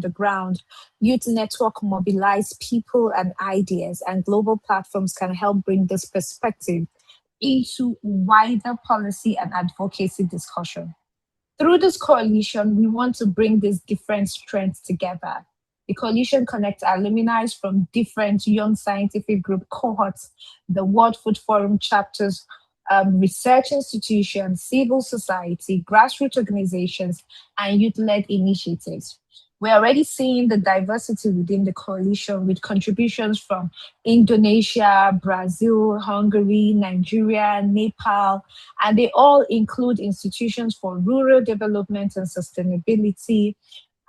the ground, youth network mobilize people and ideas, and global platforms can help bring this perspective into wider policy and advocacy discussion. Through this coalition, we want to bring these different strengths together. The coalition connects alumni from different young scientific group cohorts, the World Food Forum chapters, research institutions, civil society, grassroots organizations, and youth led initiatives. We're already seeing the diversity within the coalition with contributions from Indonesia, Brazil, Hungary, Nigeria, Nepal, and they all include institutions for rural development and sustainability.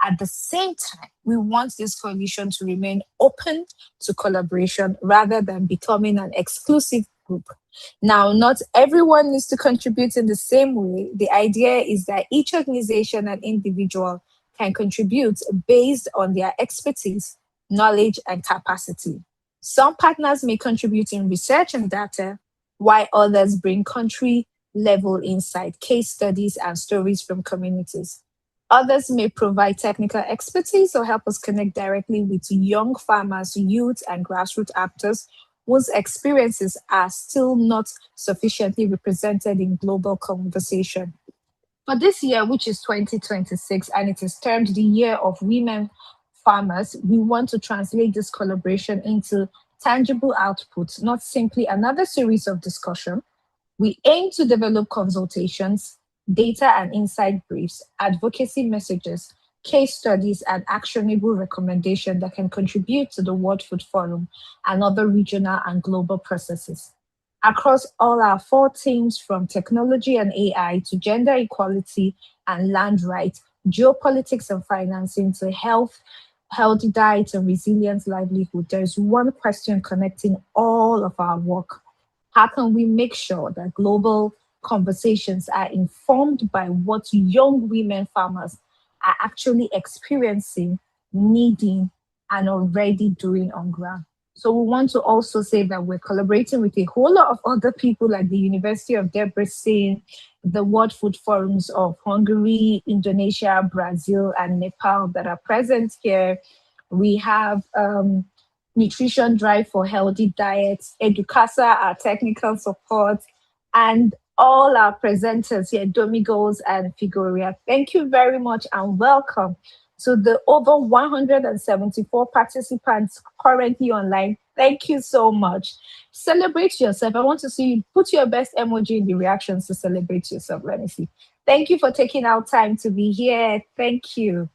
At the same time, we want this coalition to remain open to collaboration rather than becoming an exclusive group. Now, not everyone needs to contribute in the same way. The idea is that each organization and individual can contribute based on their expertise, knowledge, and capacity. Some partners may contribute in research and data, while others bring country level insight, case studies, and stories from communities. Others may provide technical expertise or help us connect directly with young farmers, youth, and grassroots actors whose experiences are still not sufficiently represented in global conversation. For this year, which is 2026, and it is termed the Year of Women Farmers, we want to translate this collaboration into tangible outputs, not simply another series of discussion. We aim to develop consultations, data and insight briefs, advocacy messages, case studies, and actionable recommendations that can contribute to the World Food Forum and other regional and global processes. Across all our four teams, from technology and AI to gender equality and land rights, geopolitics and financing to health, healthy diet and resilient livelihood, there is one question connecting all of our work: how can we make sure that global conversations are informed by what young women farmers are actually experiencing, needing, and already doing on ground? So we want to also say that we're collaborating with a whole lot of other people like the University of Debrecen, the World Food Forums of Hungary, Indonesia, Brazil, and Nepal that are present here. We have Nutrition Drive for Healthy Diets, Educasa, our technical support, and all our presenters here, Domingos and Figuria. Thank you very much and welcome to the over 174 participants currently online. Thank you so much. Celebrate yourself. I want to see you put your best emoji in the reactions to celebrate yourself. Let me see. Thank you for taking out time to be here. Thank you.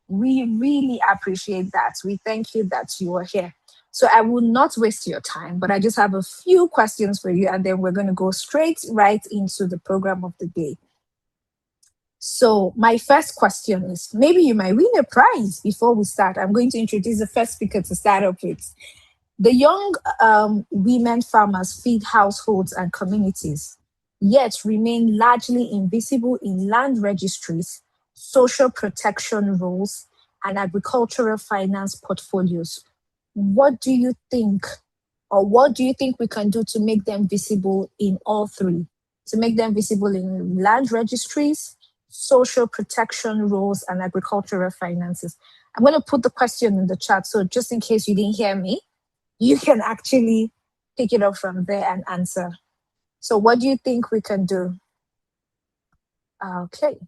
We really appreciate that. We thank you that you are here. So I will not waste your time, but I just have a few questions for you, and then we're going to go straight right into the program of the day. So my first question is, maybe you might win a prize before we start. I'm going to introduce the first speaker to start off with. The young women farmers feed households and communities, yet remain largely invisible in land registries, social protection rules, and agricultural finance portfolios. What do you think, or what do you think we can do to make them visible in all three? To make them visible in land registries, social protection rules, and agricultural finances. I'm going to put the question in the chat, so just in case you didn't hear me, you can actually pick it up from there and answer. So what do you think we can do? Okay.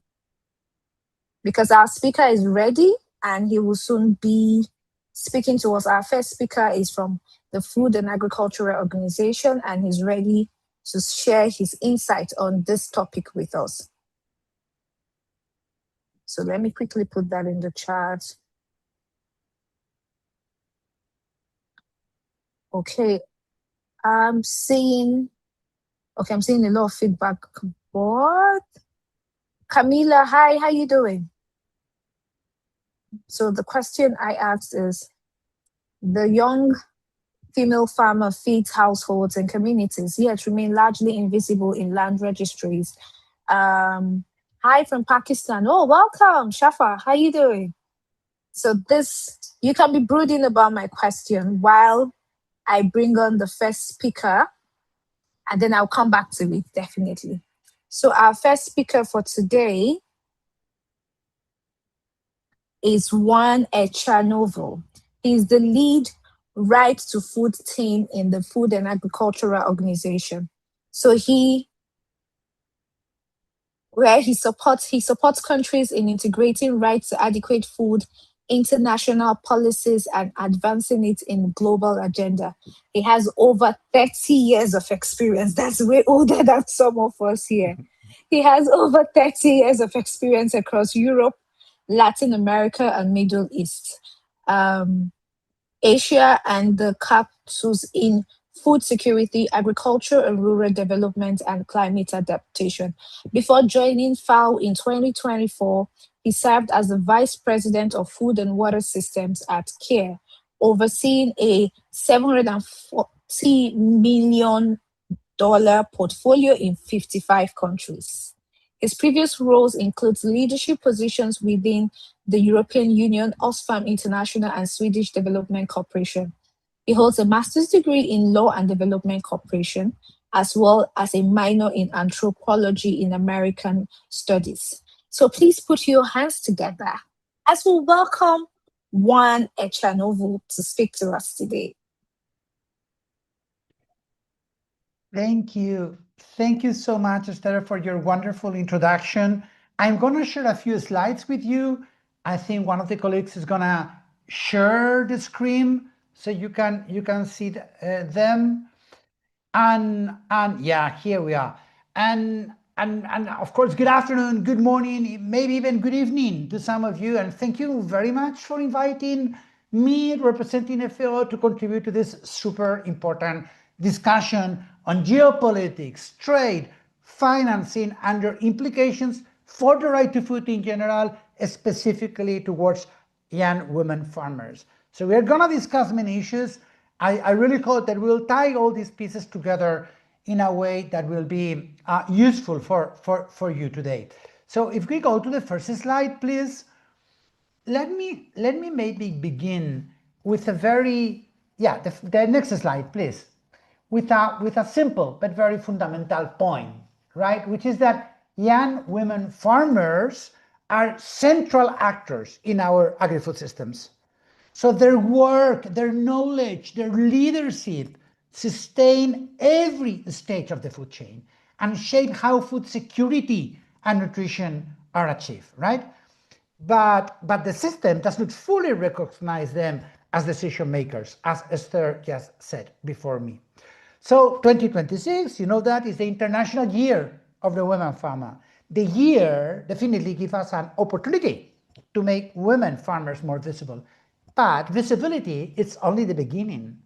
Because our speaker is ready and he will soon be speaking to us. Our first speaker is from the Food and Agricultural Organization, and he's ready to share his insight on this topic with us. So let me quickly put that in the chat. Okay, I'm seeing a lot of feedback. What? Camila, hi, how you doing? So the question I asked is, the young female farmer feeds households and communities, yet remain largely invisible in land registries. Hi from Pakistan. Oh, welcome, Shafa. How you doing? So this, you can be brooding about my question while I bring on the first speaker, and then I'll come back to it, definitely. So our first speaker for today is Juan Echanovo. He's the lead right to food team in the Food and Agricultural Organization. So he supports countries in integrating right to adequate food, international policies, and advancing it in global agenda. He has over 30 years of experience. That's way older than some of us here. He has over 30 years of experience across Europe, Latin America, and Middle East. Um, Asia and the capsules in food security, agriculture and rural development, and climate adaptation. Before joining FAO in 2024, he served as the Vice President of Food and Water Systems at CARE, overseeing a $740 million portfolio in 55 countries. His previous roles include leadership positions within the European Union, Oxfam International, and Swedish Development Corporation. He holds a master's degree in Law and Development Cooperation, as well as a minor in Anthropology in American Studies. So please put your hands together as we welcome Juan Echanovu to speak to us today. Thank you. Thank you so much, Esther, for your wonderful introduction. I'm going to share a few slides with you. I think one of the colleagues is going to share the screen so you can see them. And yeah, here we are. And of course, good afternoon, good morning, maybe even good evening to some of you. And thank you very much for inviting me, representing FAO, to contribute to this super important discussion on geopolitics, trade, financing, and their implications for the right to food in general, specifically towards young women farmers. So we're going to discuss many issues. I really hope that we'll tie all these pieces together in a way that will be useful for you today. So if we go to the first slide, please. Let me maybe begin with a very, the next slide, please. With a simple but very fundamental point, right? Which is that young women farmers are central actors in our agri-food systems. So their work, their knowledge, their leadership sustain every stage of the food chain and shape how food security and nutrition are achieved, right? But the system does not fully recognize them as decision makers, as Esther just said before me. So 2026, you know, that is the International Year of the Women Farmer. The year definitely gives us an opportunity to make women farmers more visible. But visibility is only the beginning.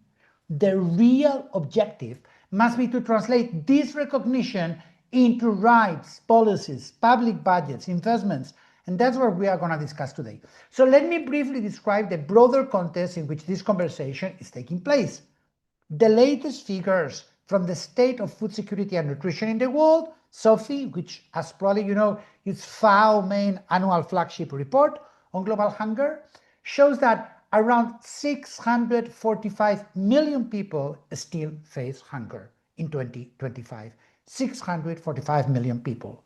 The real objective must be to translate this recognition into rights, policies, public budgets, investments, and that's what we are going to discuss today. So let me briefly describe the broader context in which this conversation is taking place. The latest figures from the State of Food Security and Nutrition in the World, SOFI, which, as probably you know, is FAO's main annual flagship report on global hunger, shows that around 645 million people still face hunger in 2025. 645 million people.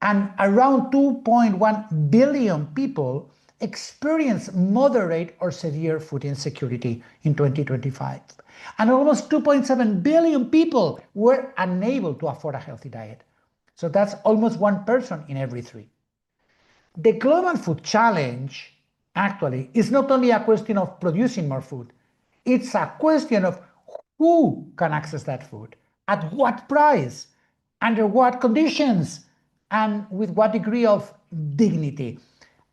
And around 2.1 billion people experience moderate or severe food insecurity in 2025. And almost 2.7 billion people were unable to afford a healthy diet. So that's almost one person in every three. The global food challenge actually is not only a question of producing more food, it's a question of who can access that food, at what price, under what conditions, and with what degree of dignity.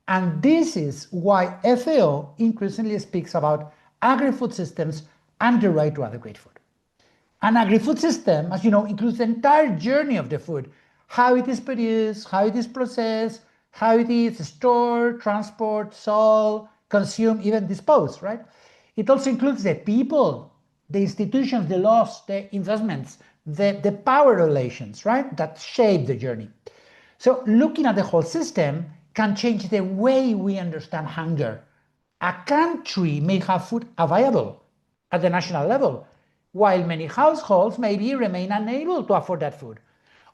And this is why FAO increasingly speaks about agri-food systems and the right to adequate food. An agri-food system, as you know, includes the entire journey of the food, how it is produced, how it is processed, how it is stored, transported, sold, consumed, even disposed, right? It also includes the people, the institutions, the laws, the investments, the power relations, right, that shape the journey. So looking at the whole system can change the way we understand hunger. A country may have food available at the national level, while many households maybe remain unable to afford that food.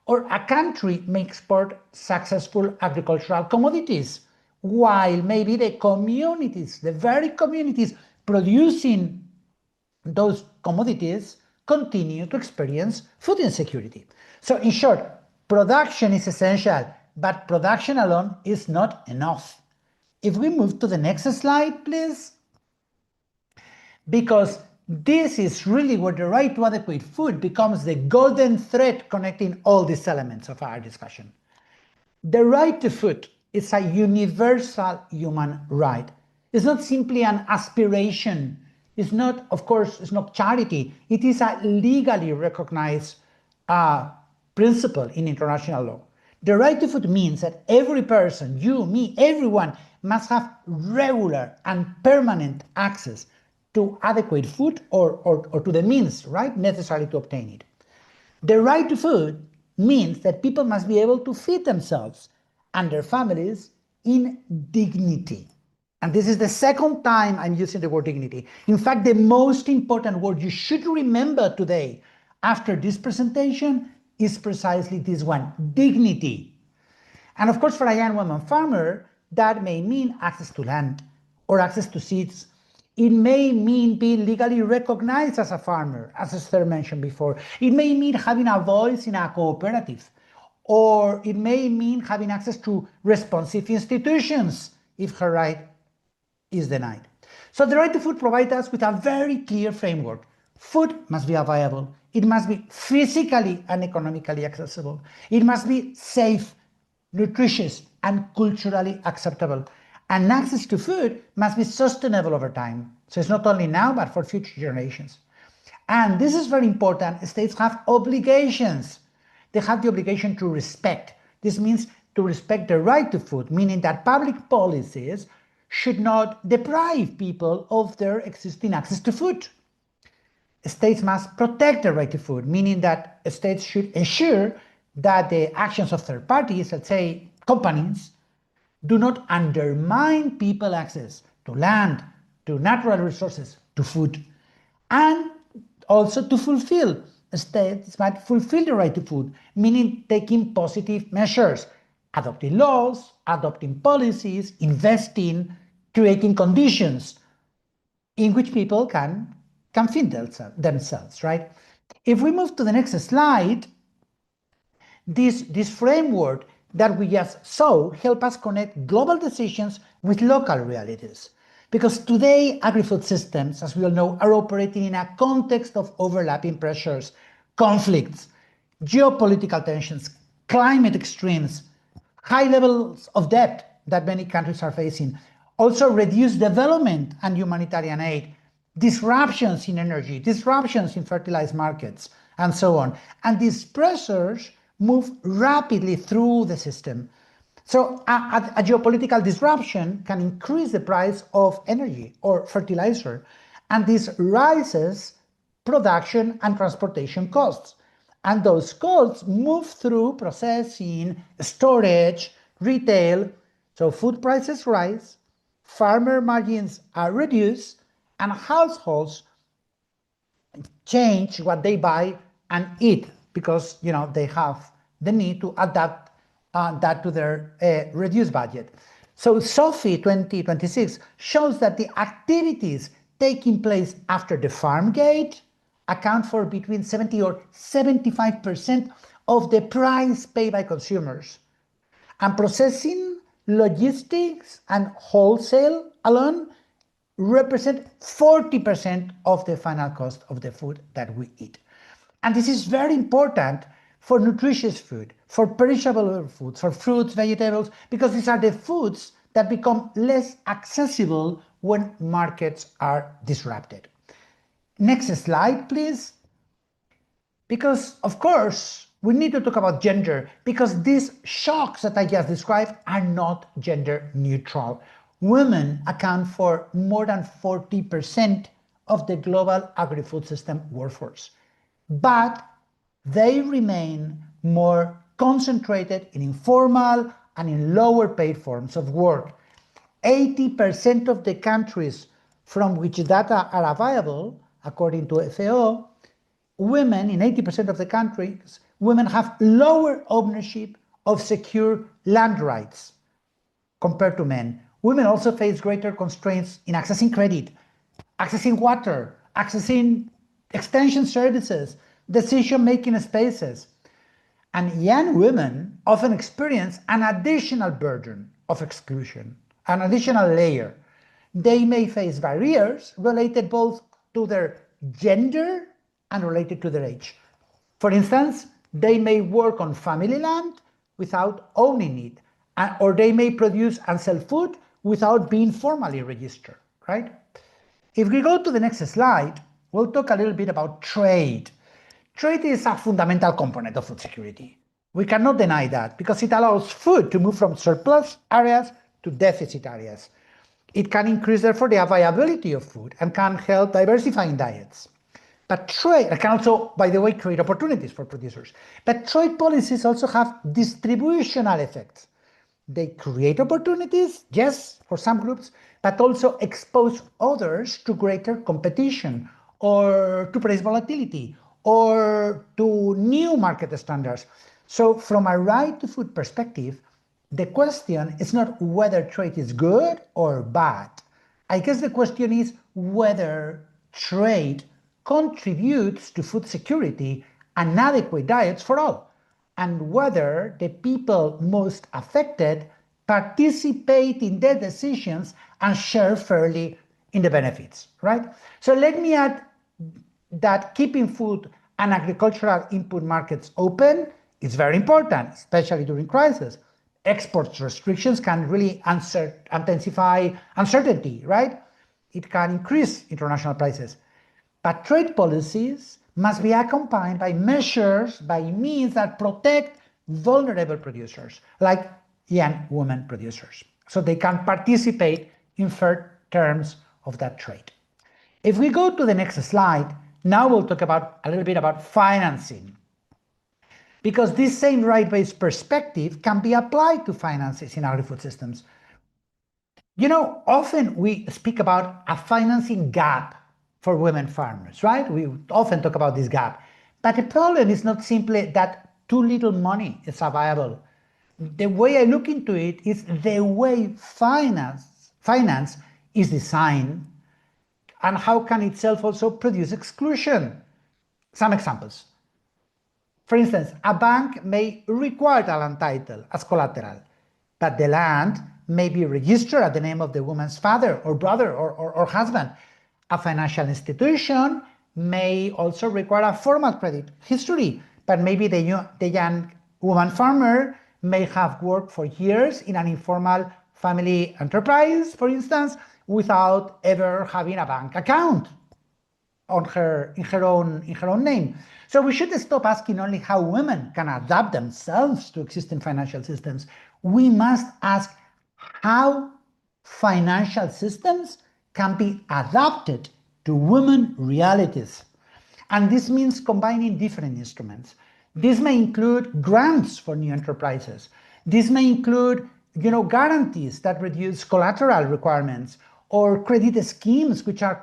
Or a country may export successful agricultural commodities, while maybe the communities, the very communities producing those commodities, continue to experience food insecurity. So in short, production is essential, but production alone is not enough. If we move to the next slide, please. Because this is really where the right to adequate food becomes the golden thread connecting all these elements of our discussion. The right to food is a universal human right. It's not simply an aspiration. It's not, of course, it's not charity. It is a legally recognized principle in international law. The right to food means that every person, you, me, everyone, must have regular and permanent access to adequate food or to the means, right, necessary to obtain it. The right to food means that people must be able to feed themselves and their families in dignity. And this is the second time I'm using the word dignity. In fact, the most important word you should remember today after this presentation is precisely this one, dignity. And of course, for a young woman farmer, that may mean access to land or access to seeds. It may mean being legally recognized as a farmer, as Esther mentioned before. It may mean having a voice in a cooperative, or it may mean having access to responsive institutions if her right is denied. So the right to food provides us with a very clear framework. Food must be available. It must be physically and economically accessible. It must be safe, nutritious, and culturally acceptable. And access to food must be sustainable over time. So it's not only now, but for future generations. And this is very important. States have obligations. They have the obligation to respect. This means to respect the right to food, meaning that public policies should not deprive people of their existing access to food. States must protect the right to food, meaning that states should ensure that the actions of third parties, let's say companies, do not undermine people's access to land, to natural resources, to food. And also to fulfill, states might fulfill the right to food, meaning taking positive measures, adopting laws, adopting policies, investing, creating conditions in which people can feed themselves, right? If we move to the next slide, this framework that we just saw help us connect global decisions with local realities. Because today, agri-food systems, as we all know, are operating in a context of overlapping pressures, conflicts, geopolitical tensions, climate extremes, high levels of debt that many countries are facing, also reduced development and humanitarian aid, disruptions in energy, disruptions in fertilized markets, and so on. And these pressures move rapidly through the system. So a geopolitical disruption can increase the price of energy or fertilizer, and this raises production and transportation costs. And those costs move through processing, storage, retail. So food prices rise, farmer margins are reduced, and households change what they buy and eat because they have the need to adapt that to their reduced budget. So SOFI 2026 shows that the activities taking place after the farm gate account for between 70 or 75% of the price paid by consumers. And processing, logistics, and wholesale alone represent 40% of the final cost of the food that we eat. And this is very important for nutritious food, for perishable foods, for fruits, vegetables, because these are the foods that become less accessible when markets are disrupted. Next slide, please. Because, of course, we need to talk about gender, because these shocks that I just described are not gender neutral. Women account for more than 40% of the global agri-food system workforce, but they remain more concentrated in informal and in lower paid forms of work. 80% of the countries from which data are available, according to FAO, women in 80% of the countries, women have lower ownership of secure land rights. compared to men. Women also face greater constraints in accessing credit, accessing water, accessing extension services, decision-making spaces. And young women often experience an additional burden of exclusion, an additional layer. They may face barriers related both to their gender and related to their age. For instance, they may work on family land without owning it, or they may produce and sell food without being formally registered, right? If we go to the next slide, we'll talk a little bit about trade. Trade is a fundamental component of food security. We cannot deny that because it allows food to move from surplus areas to deficit areas. It can increase, therefore, the availability of food and can help diversifying diets. But trade can also, by the way, create opportunities for producers. But trade policies also have distributional effects. They create opportunities, yes, for some groups, but also expose others to greater competition or to price volatility or to new market standards. So from a right to food perspective, the question is not whether trade is good or bad. I guess the question is whether trade contributes to food security and adequate diets for all, and whether the people most affected participate in the decisions and share fairly in the benefits, right? So let me add that keeping food and agricultural input markets open is very important, especially during crisis. Export restrictions can really intensify uncertainty, right? It can increase international prices. But trade policies must be accompanied by measures, by means that protect vulnerable producers, like young women producers, so they can participate in fair terms of that trade. If we go to the next slide, now we'll talk about a little bit about financing, because this same right-based perspective can be applied to finances in agri-food systems. You know, often we speak about a financing gap for women farmers, right? We often talk about this gap. But the problem is not simply that too little money is available. The way I look into it is the way finance is designed and how can itself also produce exclusion. Some examples. For instance, a bank may require a land title as collateral, but the land may be registered at the name of the woman's father or brother or husband. A financial institution may also require a formal credit history, but maybe the young woman farmer may have worked for years in an informal family enterprise, for instance, without ever having a bank account in her own name. So we should stop asking only how women can adapt themselves to existing financial systems. We must ask how financial systems can be adapted to women realities. And this means combining different instruments. This may include grants for new enterprises. This may include, guarantees that reduce collateral requirements, or credit schemes which are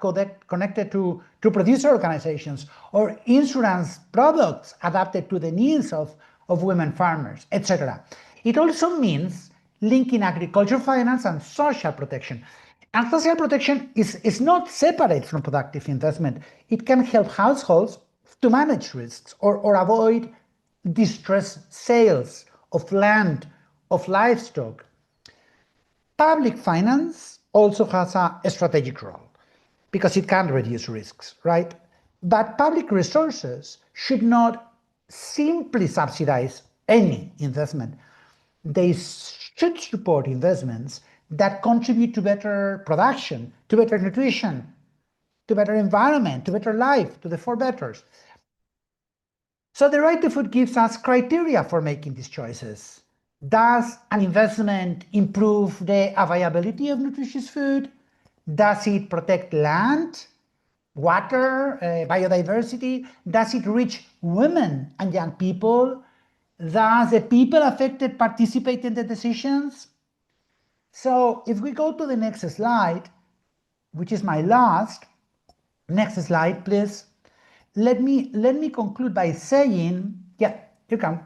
connected to producer organizations, or insurance products adapted to the needs of women farmers, etc. It also means linking agriculture finance and social protection. And social protection is not separate from productive investment. It can help households to manage risks or avoid distressed sales of land, of livestock. Public finance also has a strategic role because it can reduce risks, right? But public resources should not simply subsidize any investment. They should support investments that contribute to better production, to better nutrition, to better environment, to better life, to the four betters. So the right to food gives us criteria for making these choices. Does an investment improve the availability of nutritious food? Does it protect land, water, biodiversity? Does it reach women and young people? Does the people affected participate in the decisions? So if we go to the next slide, which is my last, next slide, please. Let me conclude by saying,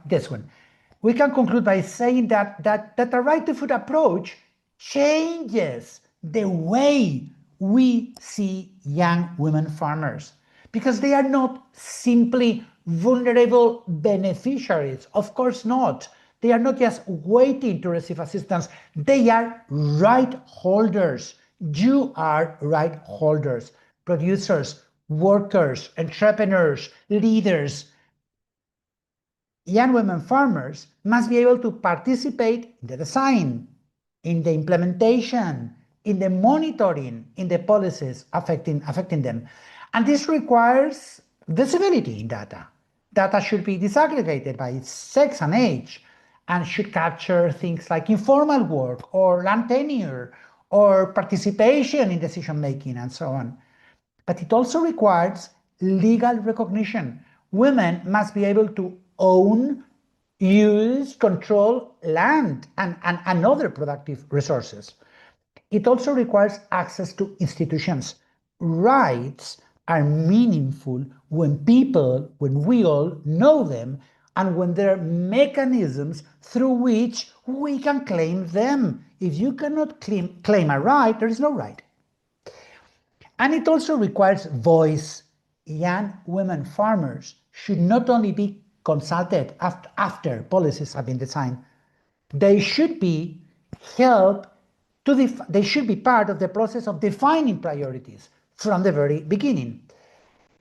this one. We can conclude by saying that the right to food approach changes the way we see young women farmers, because they are not simply vulnerable beneficiaries. Of course not. They are not just waiting to receive assistance. They are right holders. You are right holders, producers, workers, entrepreneurs, leaders. Young women farmers must be able to participate in the design, in the implementation, in the monitoring, in the policies affecting them. And this requires visibility in data. Data should be disaggregated by sex and age and should capture things like informal work or land tenure or participation in decision making and so on. But it also requires legal recognition. Women must be able to own, use, control land and other productive resources. It also requires access to institutions. Rights are meaningful when we all know them, and when there are mechanisms through which we can claim them. If you cannot claim a right, there is no right. And it also requires voice. Young women farmers should not only be consulted after policies have been designed, they should be helped they should be part of the process of defining priorities from the very beginning.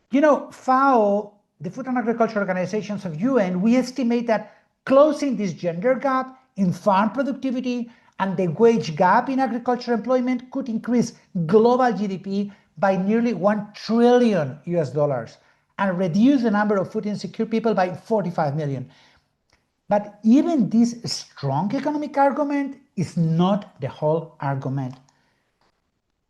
You know, FAO, the Food and Agriculture Organizations of UN, we estimate that closing this gender gap in farm productivity and the wage gap in agricultural employment could increase global GDP by nearly $1 trillion US and reduce the number of food insecure people by 45 million. But even this strong economic argument is not the whole argument.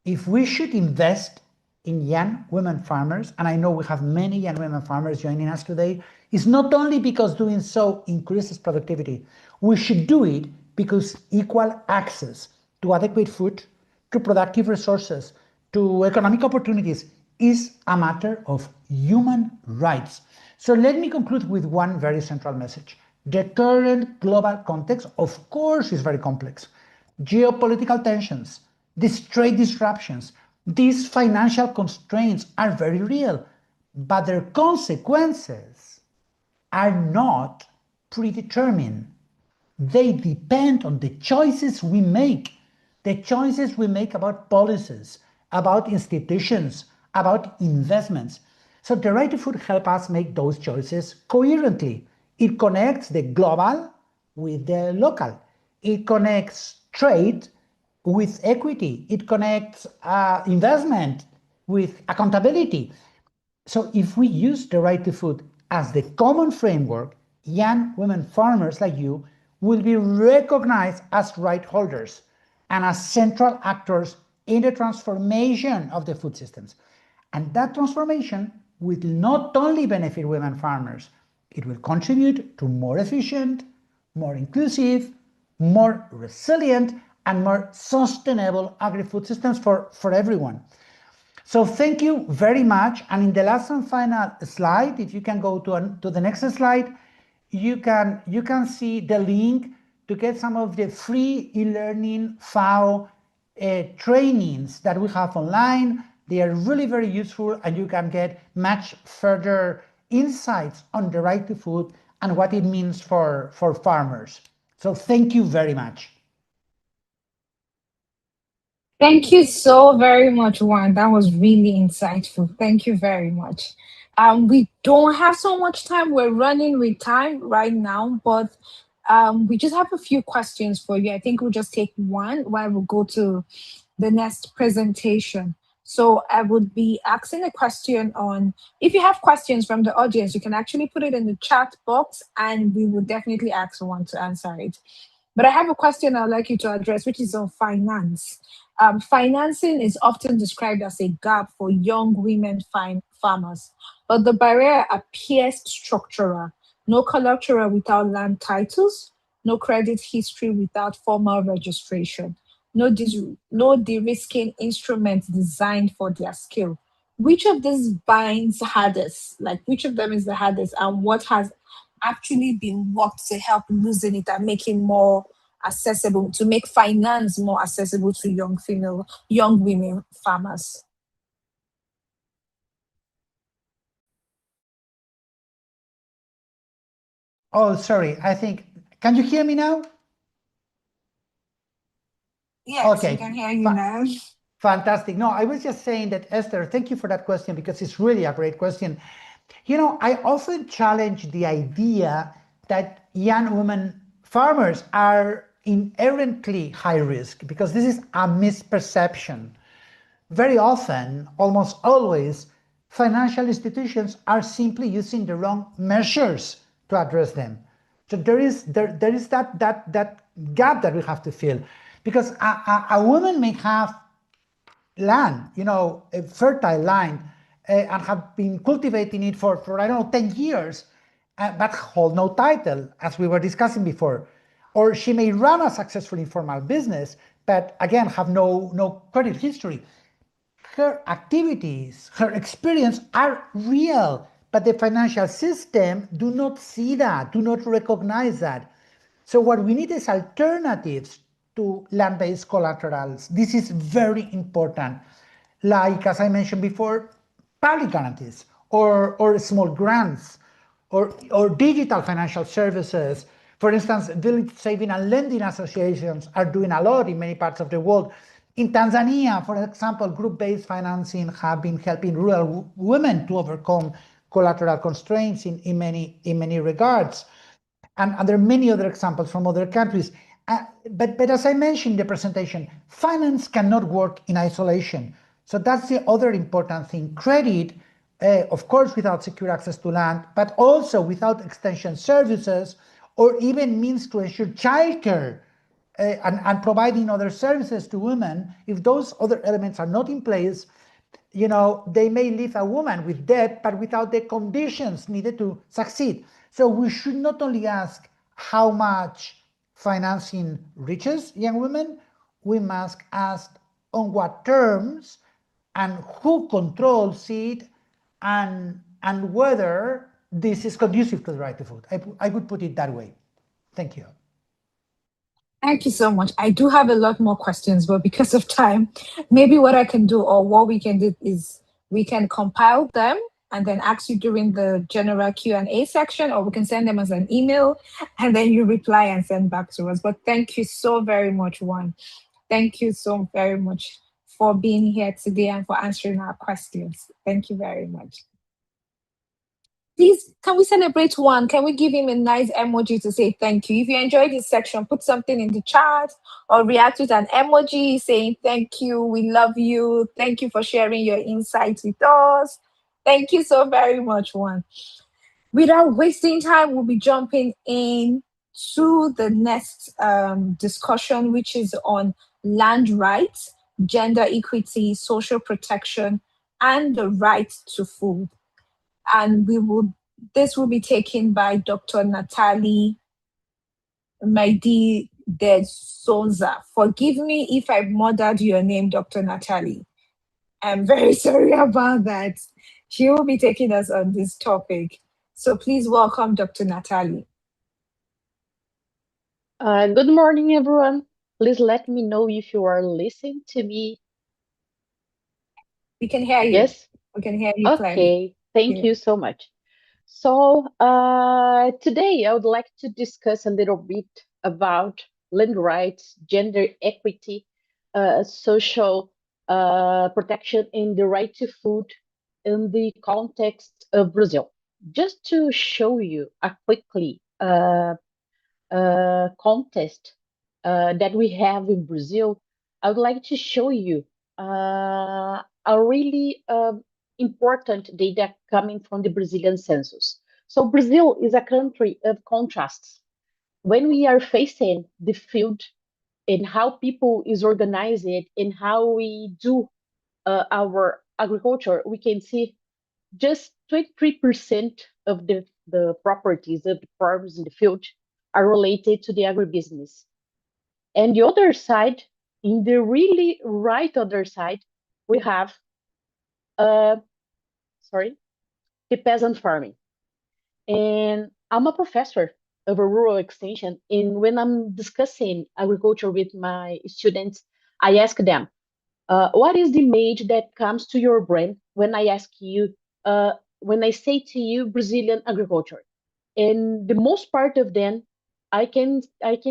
If we should invest in young women farmers, and I know we have many young women farmers joining us today, it's not only because doing so increases productivity. We should do it because equal access to adequate food, to productive resources, to economic opportunities is a matter of human rights. So let me conclude with one very central message. The current global context, of course, is very complex. Geopolitical tensions, these trade disruptions, these financial constraints are very real, but their consequences are not predetermined. They depend on the choices we make, about policies, about institutions, about investments. So the right to food helps us make those choices coherently. It connects the global with the local. It connects trade with equity. It connects investment with accountability. So if we use the right to food as the common framework, young women farmers like you will be recognized as right holders and as central actors in the transformation of the food systems. And that transformation will not only benefit women farmers, it will contribute to more efficient, more inclusive, more resilient, and more sustainable agri-food systems for everyone. So thank you very much. And in the last and final slide, if you can go to the next slide, you can see the link to get some of the free e-learning FAO trainings that we have online. They are really very useful, and you can get much further insights on the right to food and what it means for farmers. So thank you very much. Thank you so very much, Juan. That was really insightful. Thank you very much. We don't have so much time. We're running with time right now, but we just have a few questions for you. I think we'll just take one while we go to the next presentation. So I would be asking a question on, if you have questions from the audience, you can actually put it in the chat box and we will definitely ask one to answer it. But I have a question I'd like you to address, which is on finance. Financing is often described as a gap for young women farmers, but the barrier appears structural. No collateral without land titles, no credit history without formal registration, no de-risking instruments designed for their skill. Which of these binds hardest? Like, which of them is the hardest, and what has actually been worked to help loosen it and make it more accessible, to make finance more accessible to young women farmers. Oh, sorry. I think, can you hear me now? Yes, Okay. I can hear you now. Fantastic. No, I was just saying that, Esther, thank you for that question because it's really a great question. You know, I often challenge the idea that young women farmers are inherently high risk because this is a misperception. Very often, almost always, financial institutions are simply using the wrong measures to address them. So there is that gap that we have to fill, because a woman may have land, you know, a fertile land, and have been cultivating it for I don't know 10 years, but hold no title, as we were discussing before. Or she may run a successful informal business, but again have no credit history. Her activities, her experience are real, but the financial system do not see that, do not recognize that. So what we need is alternatives to land-based collaterals. This is very important. Like, as I mentioned before, public guarantees or small grants or digital financial services. For instance, village saving and lending associations are doing a lot in many parts of the world. In Tanzania, for example, group-based financing have been helping rural women to overcome collateral constraints in many regards. And there are many other examples from other countries. But as I mentioned in the presentation, finance cannot work in isolation. So that's the other important thing. Credit, of course, without secure access to land, but also without extension services or even means to ensure childcare and providing other services to women, if those other elements are not in place, you know, they may leave a woman with debt, but without the conditions needed to succeed. So we should not only ask how much financing reaches young women, we must ask on what terms and who controls it, and whether this is conducive to the right to food. I would put it that way. Thank you. Thank you so much. I do have a lot more questions, but because of time, maybe what I can do or what we can do is we can compile them and then ask you during the general Q&A section, or we can send them as an email and then you reply and send back to us. But thank you so very much, Juan. Thank you so very much for being here today and for answering our questions. Thank you very much. Please, can we celebrate Juan? Can we give him a nice emoji to say thank you? If you enjoyed this section, put something in the chat or react with an emoji saying thank you, we love you, thank you for sharing your insights with us. Thank you so very much, Juan. Without wasting time, we'll be jumping in to the next discussion, which is on land rights, gender equity, social protection, and the right to food. And this will be taken by Dr. Natalie Maidi de Souza. Forgive me if I murdered your name, Dr. Natalie. I'm very sorry about that. She will be taking us on this topic. So please welcome Dr. Natalie. Good morning, everyone. Please let me know if you are listening to me. We can hear you. Yes? We can hear you clearly. Okay, thank you so much. So today I would like to discuss a little bit about land rights, gender equity, social protection, and the right to food in the context of Brazil. Just to show you a quickly contest that we have in Brazil, I would like to show you a really important data coming from the Brazilian census. So Brazil is a country of contrasts. When we are facing the field and how people is organized and how we do our agriculture, we can see just 23% of the properties of the farms in the field are related to the agribusiness. And the other side, in the really right other side, we have the peasant farming. And I'm a professor of a rural extension. And when I'm discussing agriculture with my students, I ask them, what is the image that comes to your brain when I ask you, when I say to you Brazilian agriculture? And the most part of them, I can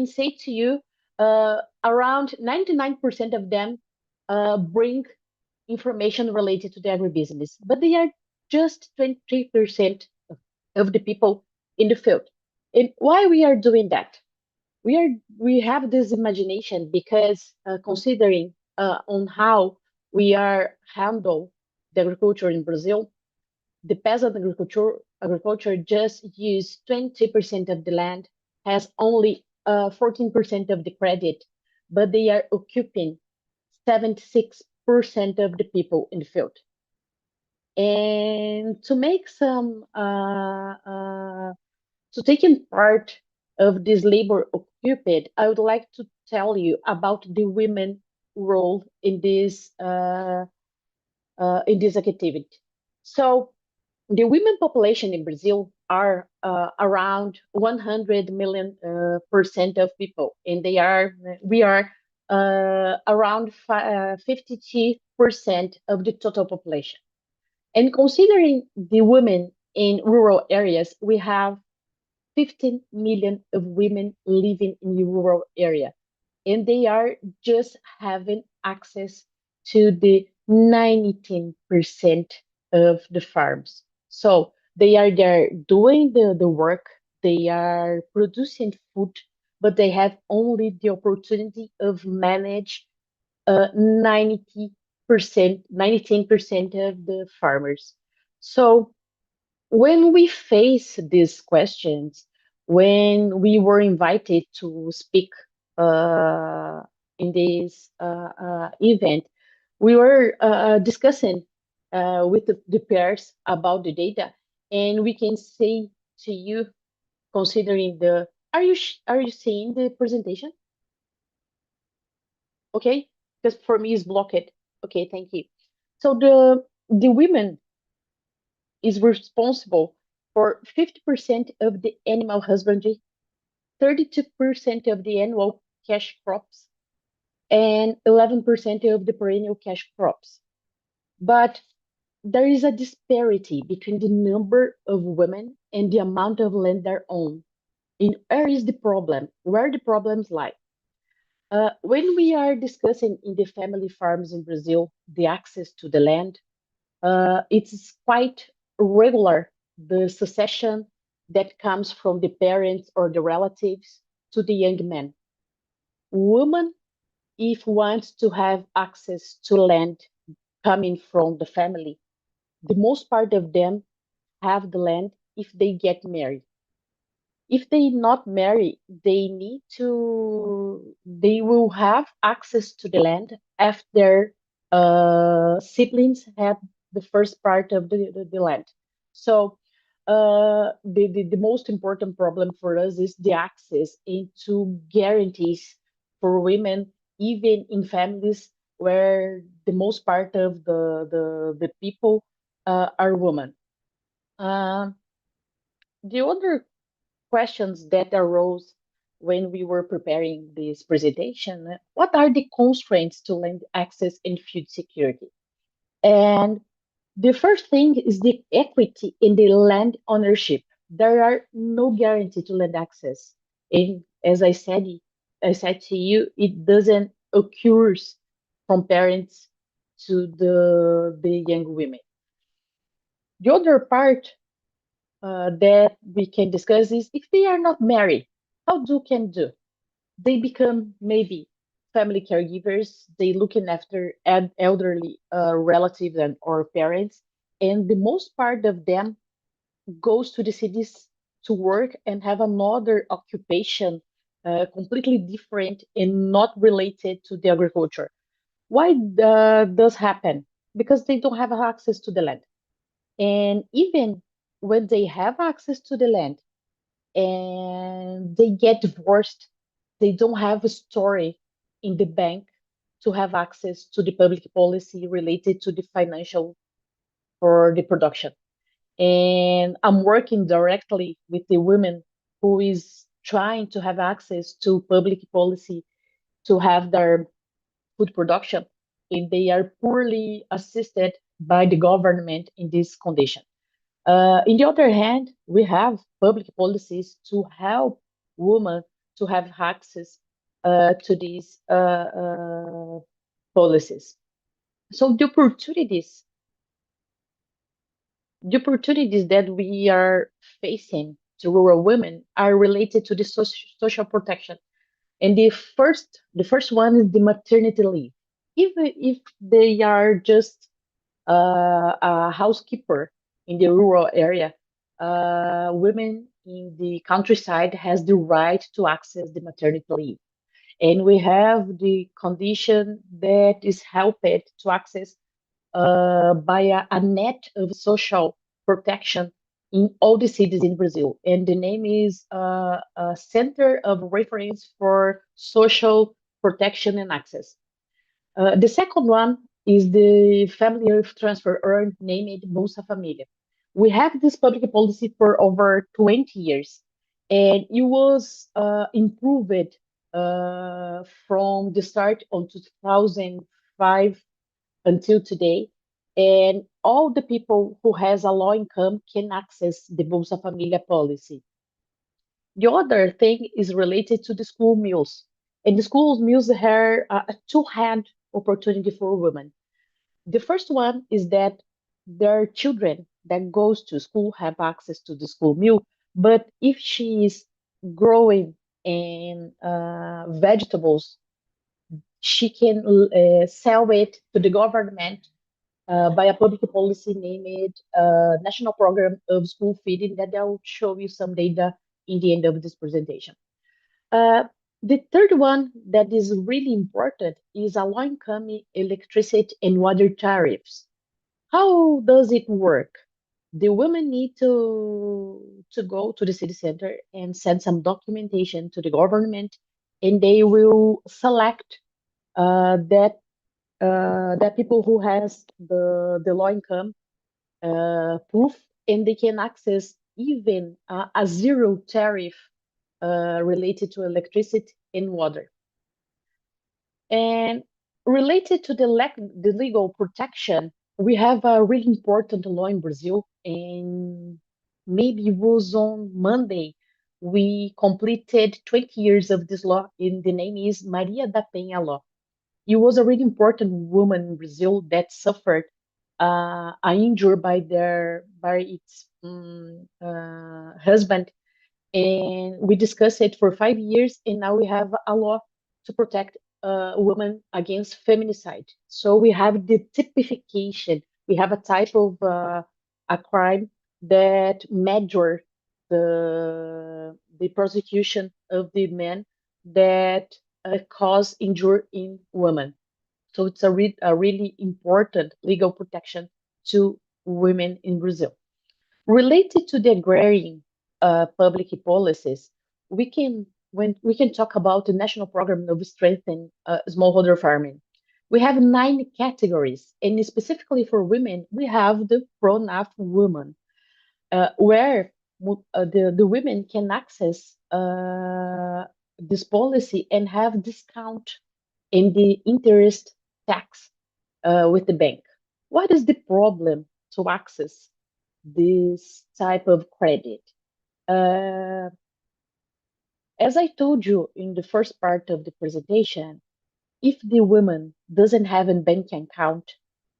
say to you, around 99% of them bring information related to the agribusiness, but they are just 23% of the people in the field. And why we are doing that? We have this imagination because considering on how we are handle the agriculture in Brazil, the peasant agriculture just use 20% of the land, has only 14% of the credit, but they are occupying 76% of the people in the field. And to make some to taking part of this labor occupied, I would like to tell you about the women role in this activity. So the women population in Brazil are around 100 million percent of people, and we are around 52% of the total population. And considering the women in rural areas, we have 15 million of women living in the rural area, and they are just having access to the 19% of the farms. So they are there doing the work, they are producing food, but they have only the opportunity of manage 90%, 19% of the farmers. So when we face these questions, when we were invited to speak uh, in this event, we were discussing with the peers about the data, and we can say to you, considering the, are you seeing the presentation? Okay, because for me it's blocked. Okay, thank you. So the women is responsible for 50% of the animal husbandry, 32% of the annual cash crops, and 11% of the perennial cash crops. But there is a disparity between the number of women and the amount of land they own. And where is the problem? Where the problems lie? When we are discussing in the family farms in Brazil, the access to the land, it's quite regular, the succession that comes from the parents or the relatives to the young man. Women, if wants to have access to land coming from the family, the most part of them have the land if they get married. If they not marry, they will have access to the land after siblings have the first part of the land. So the most important problem for us is the access into guarantees for women, even in families where the most part of the people are women. Uh, the other questions that arose when we were preparing this presentation, what are the constraints to land access and food security? And the first thing is the equity in the land ownership. There are no guarantee to land access. And as I said to you, it doesn't occur from parents to the young women. The other part that we can discuss is if they are not married, how can do? They become maybe family caregivers. They looking after elderly relatives and or parents, and the most part of them goes to the cities to work and have another occupation completely different and not related to the agriculture. Why does happen? Because they don't have access to the land, and even when they have access to the land and they get divorced, they don't have a story in the bank to have access to the public policy related to the financial for the production. And I'm working directly with the women who is trying to have access to public policy to have their food production, and they are poorly assisted by the government in this condition. In the other hand, we have public policies to help women to have access to these policies. So the opportunities that we are facing to rural women are related to the social protection. And the first one is the maternity leave. Even if they are just a housekeeper in the rural area, women in the countryside has the right to access the maternity leave. And we have the condition that is helped to access by a net of social protection in all the cities in Brazil. And the name is a Center of Reference for Social Protection and Access. The second one is the family of transfer earned named Bolsa Família. We have this public policy for over 20 years, and it was improved from the start on 2005 until today. And all the people who has a low income can access the Bolsa Família policy. The other thing is related to the school meals. And the school meals have a two-hand opportunity for women. The first one is that their children that goes to school have access to the school meal. But if she is growing in vegetables, she can sell it to the government by a public policy named National Program of School Feeding that I'll show you some data in the end of this presentation. Uh, the third one that is really important is a low-income electricity and water tariffs. How does it work? The women need to go to the city center and send some documentation to the government, and they will select that people who has the low income proof, and they can access even a zero tariff related to electricity and water. And related to the legal protection, we have a really important law in Brazil, and maybe it was on Monday we completed 20 years of this law, and the name is Maria da Penha law. It was a really important woman in Brazil that suffered an injury by its husband, and we discussed it for 5 years, and now we have a law to protect women against feminicide. So we have the typification. We have a type of a crime that measure the prosecution of the men that cause injury in women. So it's a really important legal protection to women in Brazil. Related to the agrarian public policies, we can talk about the national program of strengthening smallholder farming. We have 9 categories, and specifically for women, we have the PRONAF woman, where the women can access this policy and have discount in the interest tax with the bank. What is the problem to access this type of credit? As I told you in the first part of the presentation, if the woman doesn't have a bank account,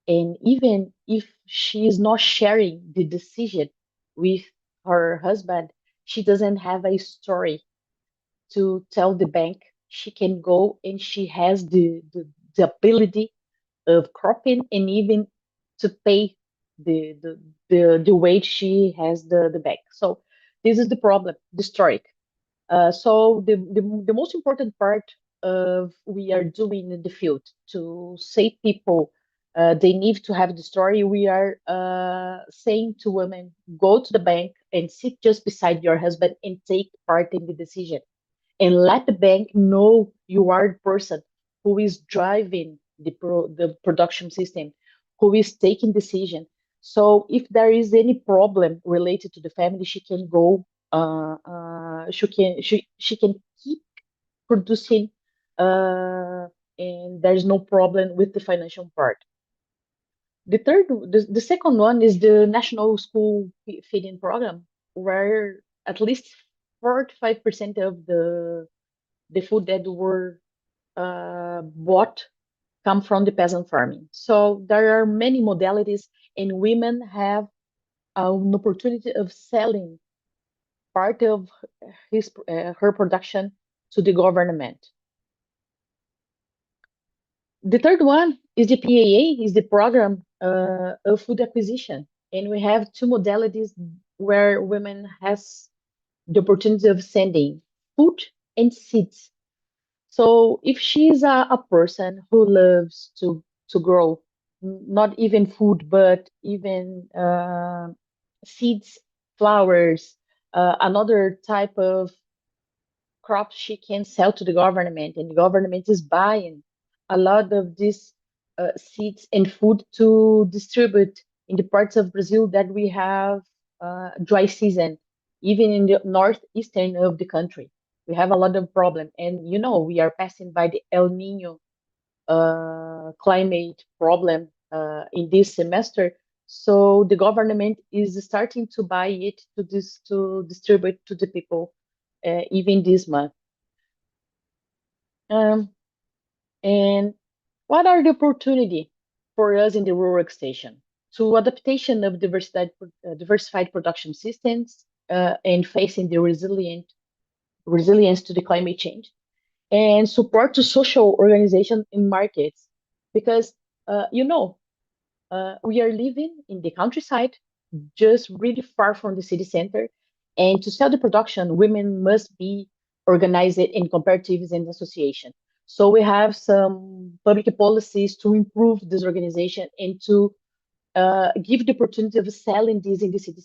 and even if she is not sharing the decision with her husband, she doesn't have a story to tell the bank. She can go and she has the ability of cropping and even to pay the wage she has the bank. So this is the problem, the story. So the most important part of we are doing in the field to save people, they need to have the story. We are saying to women, go to the bank and sit just beside your husband and take part in the decision, and let the bank know you are the person who is driving the production system, who is taking decision. So if there is any problem related to the family, she can go She can keep producing, and there's no problem with the financial part. The second one is the National School Feeding Program, where at least 45% of the food that were bought come from the peasant farming. So there are many modalities, and women have an opportunity of selling part of her production to the government. The third one is the PAA, is the program of food acquisition, and we have two modalities where women has the opportunity of sending food and seeds. So if she's a person who loves to grow, not even food, but even seeds, flowers, another type of crops she can sell to the government, and the government is buying a lot of these seeds and food to distribute in the parts of Brazil that we have dry season, even in the northeastern of the country. We have a lot of problem, and we are passing by the El Nino climate problem in this semester. So the government is starting to buy it to distribute to the people even this month. Um, and what are the opportunity for us in the rural extension to adaptation of diversified production systems and facing the resilience to the climate change, and support to social organization in markets, because we are living in the countryside, just really far from the city center. And to sell the production, women must be organized in cooperatives and association. So we have some public policies to improve this organization and to give the opportunity of selling these in the city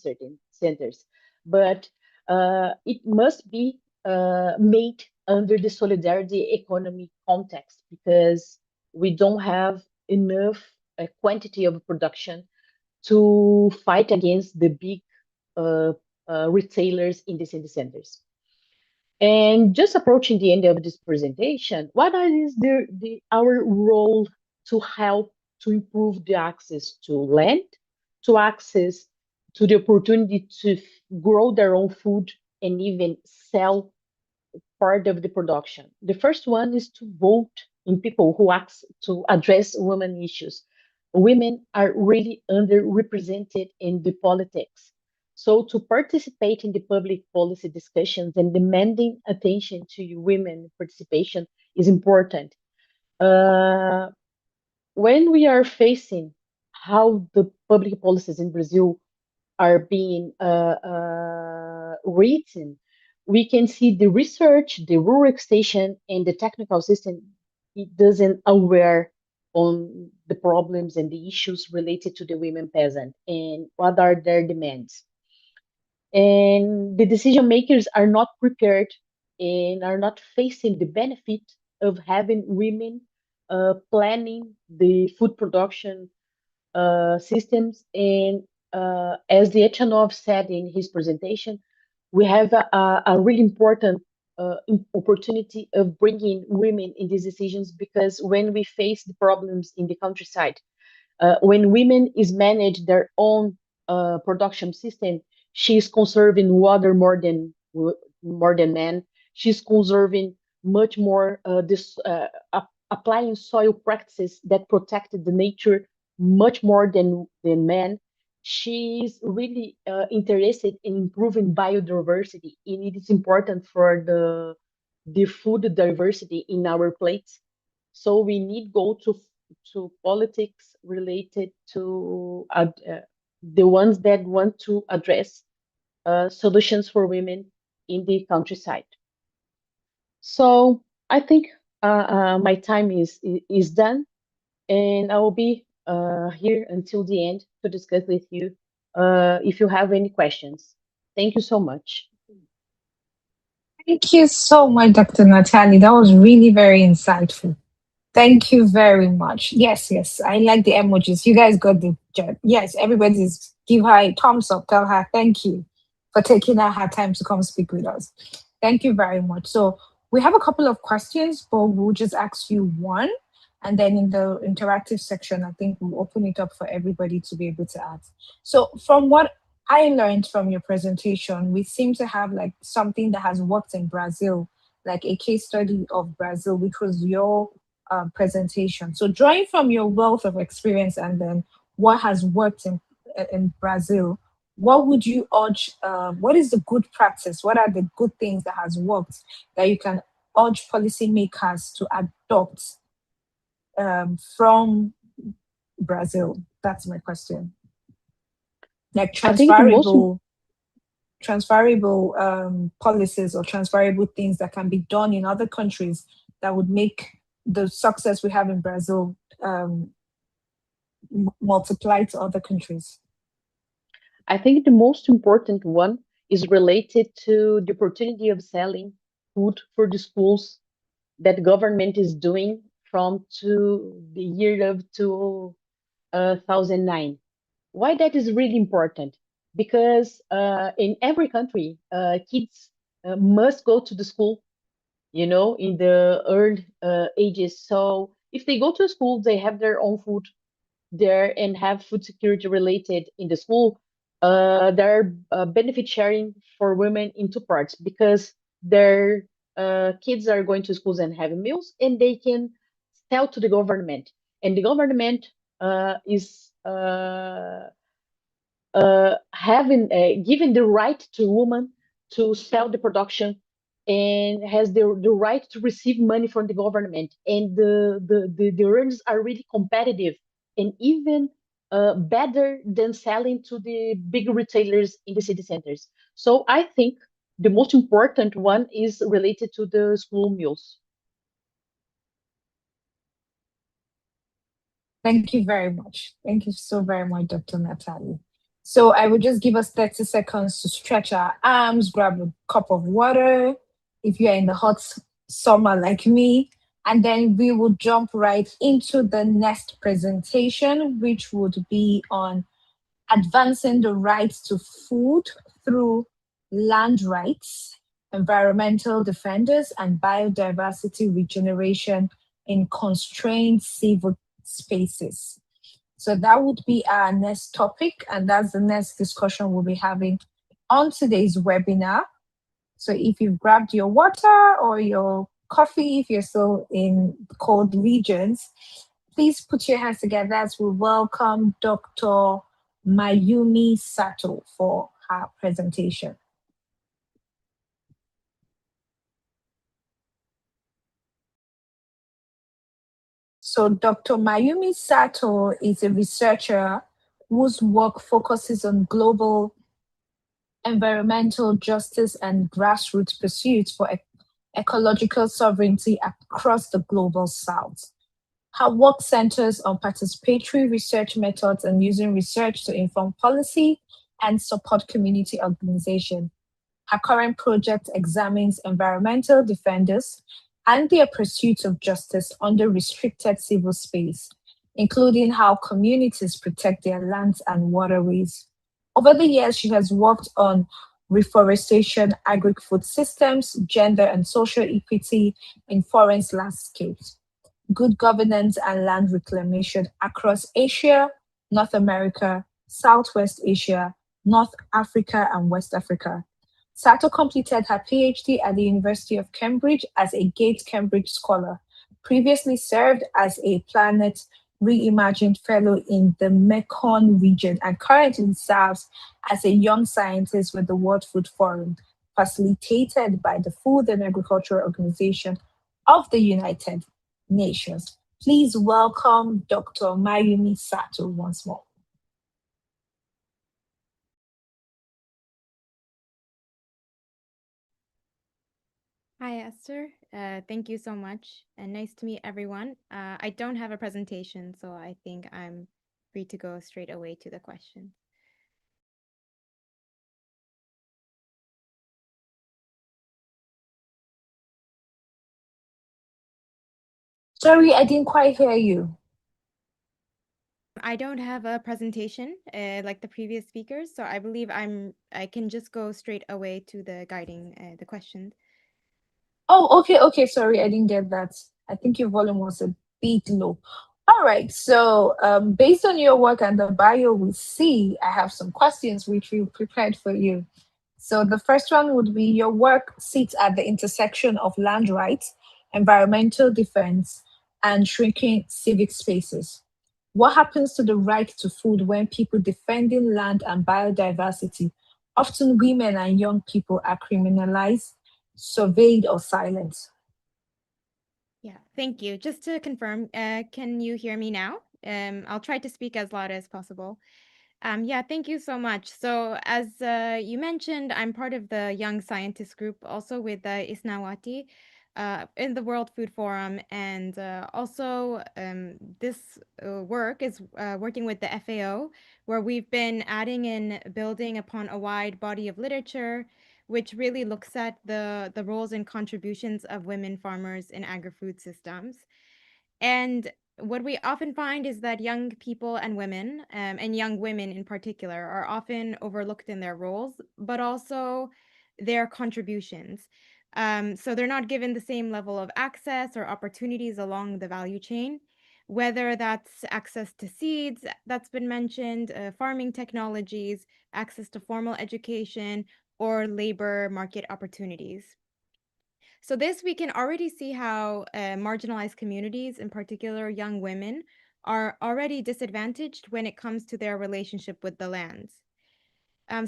centers. But it must be made under the solidarity economy context, because we don't have enough quantity of production to fight against the big uh, retailers in the city centers. And just approaching the end of this presentation, what is our role to help to improve the access to land, to access to the opportunity to grow their own food and even sell part of the production? The first one is to vote in people who ask to address women issues. Women are really underrepresented in the politics. So to participate in the public policy discussions and demanding attention to women participation is important. Uh, when we are facing how the public policies in Brazil are being written, we can see the research, the rural extension, and the technical system. It doesn't aware on the problems and the issues related to the women peasant and what are their demands. And the decision makers are not prepared and are not facing the benefit of having women planning the food production systems. And as the Echanov said in his presentation, we have a really important opportunity of bringing women in these decisions, because when we face the problems in the countryside, when women is manage their own production system, she's conserving water more than men. She's conserving much more applying soil practices that protected the nature much more than men. She's really interested in improving biodiversity, and it is important for the food diversity in our plates. So we need go to politics related to the ones that want to address solutions for women in the countryside. So I think my time is done, and I will be here until the end to discuss with you if you have any questions. Thank you so much. Thank you so much, Dr. Natalie. That was really very insightful. Thank you very much. Yes, yes. I like the emojis. You guys got the job. Yes, everybody's give her a thumbs up. Tell her thank you for taking out her time to come speak with us. Thank you very much. So we have a couple of questions, but we'll just ask you one. And then in the interactive section, I think we'll open it up for everybody to be able to ask. So from what I learned from your presentation, we seem to have like something that has worked in Brazil, like a case study of Brazil, which was your presentation. So drawing from your wealth of experience and then what has worked in Brazil, what would you urge? What is the good practice? What are the good things that has worked that you can urge policymakers to adopt from Brazil? That's my question. Like I think the most transferable policies or transferable things that can be done in other countries that would make the success we have in Brazil multiply to other countries. I think the most important one is related to the opportunity of selling food for the schools that government is doing from to the year of 2009. Why that is really important? Because in every country, kids must go to the school, in the early ages. So if they go to school, they have their own food there and have food security related in the school. There are benefit sharing for women in two parts because their kids are going to schools and having meals, and they can sell to the government, and the government is having given the right to women to sell the production and has the right to receive money from the government, and the earnings are really competitive and even better than selling to the big retailers in the city centers. So I think the most important one is related to the school meals. Thank you very much. Thank you so very much, Dr. Natalie. So I will just give us 30 seconds to stretch our arms, grab a cup of water if you're in the hot summer like me, and then we will jump right into the next presentation, which would be on advancing the rights to food through land rights, environmental defenders, and biodiversity regeneration in constrained civil spaces. So that would be our next topic, and that's the next discussion we'll be having on today's webinar. So if you've grabbed your water or your coffee, if you're still in cold regions, please put your hands together as we welcome Dr. Mayumi Sato for her presentation. So Dr. Mayumi Sato is a researcher whose work focuses on global environmental justice and grassroots pursuits for ecological sovereignty across the global south. Her work centers on participatory research methods and using research to inform policy and support community organization. Her current project examines environmental defenders and their pursuit of justice under restricted civil space, including how communities protect their lands and waterways. Over the years, she has worked on reforestation, agri-food systems, gender and social equity in forest landscapes, good governance and land reclamation across Asia, North America, Southwest Asia, North Africa, and West Africa. Sato completed her PhD at the University of Cambridge as a Gates Cambridge Scholar, previously served as a Planet Reimagined Fellow in the Mekong region, and currently serves as a young scientist with the World Food Forum, facilitated by the Food and Agriculture Organization of the United Nations. Please welcome Dr. Mayumi Sato once more. Hi, Esther. Thank you so much, and nice to meet everyone. I don't have a presentation, so I think I'm free to go straight away to the question. Sorry, I didn't quite hear you. I don't have a presentation like the previous speakers, so I believe I can just go straight away to the guiding the questions. Oh, okay, okay. Sorry, I didn't get that. I think your volume was a bit low. All right. So, based on your work and the bio we see, I have some questions which we prepared for you. So, the first one would be your work sits at the intersection of land rights, environmental defense, and shrinking civic spaces. What happens to the right to food when people defending land and biodiversity, often women and young people, are criminalized, surveyed, or silenced? Yeah, thank you. Just to confirm, can you hear me now? I'll try to speak as loud as possible. Yeah, thank you so much. So, as you mentioned, I'm part of the Young Scientist group, also with Isnawati in the World Food Forum. And also, this work is working with the FAO, where we've been adding in building upon a wide body of literature, which really looks at the roles and contributions of women farmers in agri-food systems. And what we often find is that young people and women, and young women in particular, are often overlooked in their roles, but also their contributions. So they're not given the same level of access or opportunities along the value chain, whether that's access to seeds that's been mentioned, farming technologies, access to formal education, or labor market opportunities. So this we can already see how marginalized communities, in particular young women, are already disadvantaged when it comes to their relationship with the lands.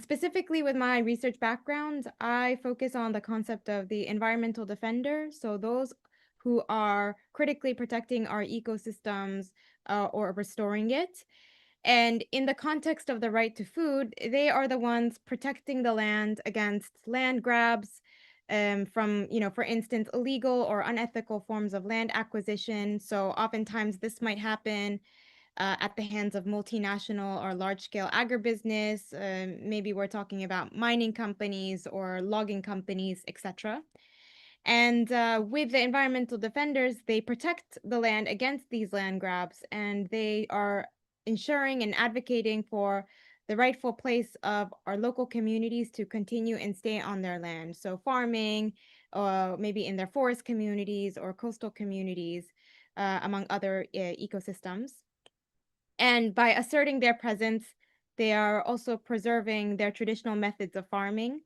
Specifically, with my research background, I focus on the concept of the environmental defender. So those who are critically protecting our ecosystems or restoring it. And in the context of the right to food, they are the ones protecting the land against land grabs, from, for instance, illegal or unethical forms of land acquisition. So oftentimes this might happen at the hands of multinational or large scale agribusiness. Maybe we're talking about mining companies or logging companies, etc. And with the environmental defenders, they protect the land against these land grabs, and they are ensuring and advocating for the rightful place of our local communities to continue and stay on their land. So, farming, maybe in their forest communities or coastal communities, among other ecosystems. And by asserting their presence, they are also preserving their traditional methods of farming.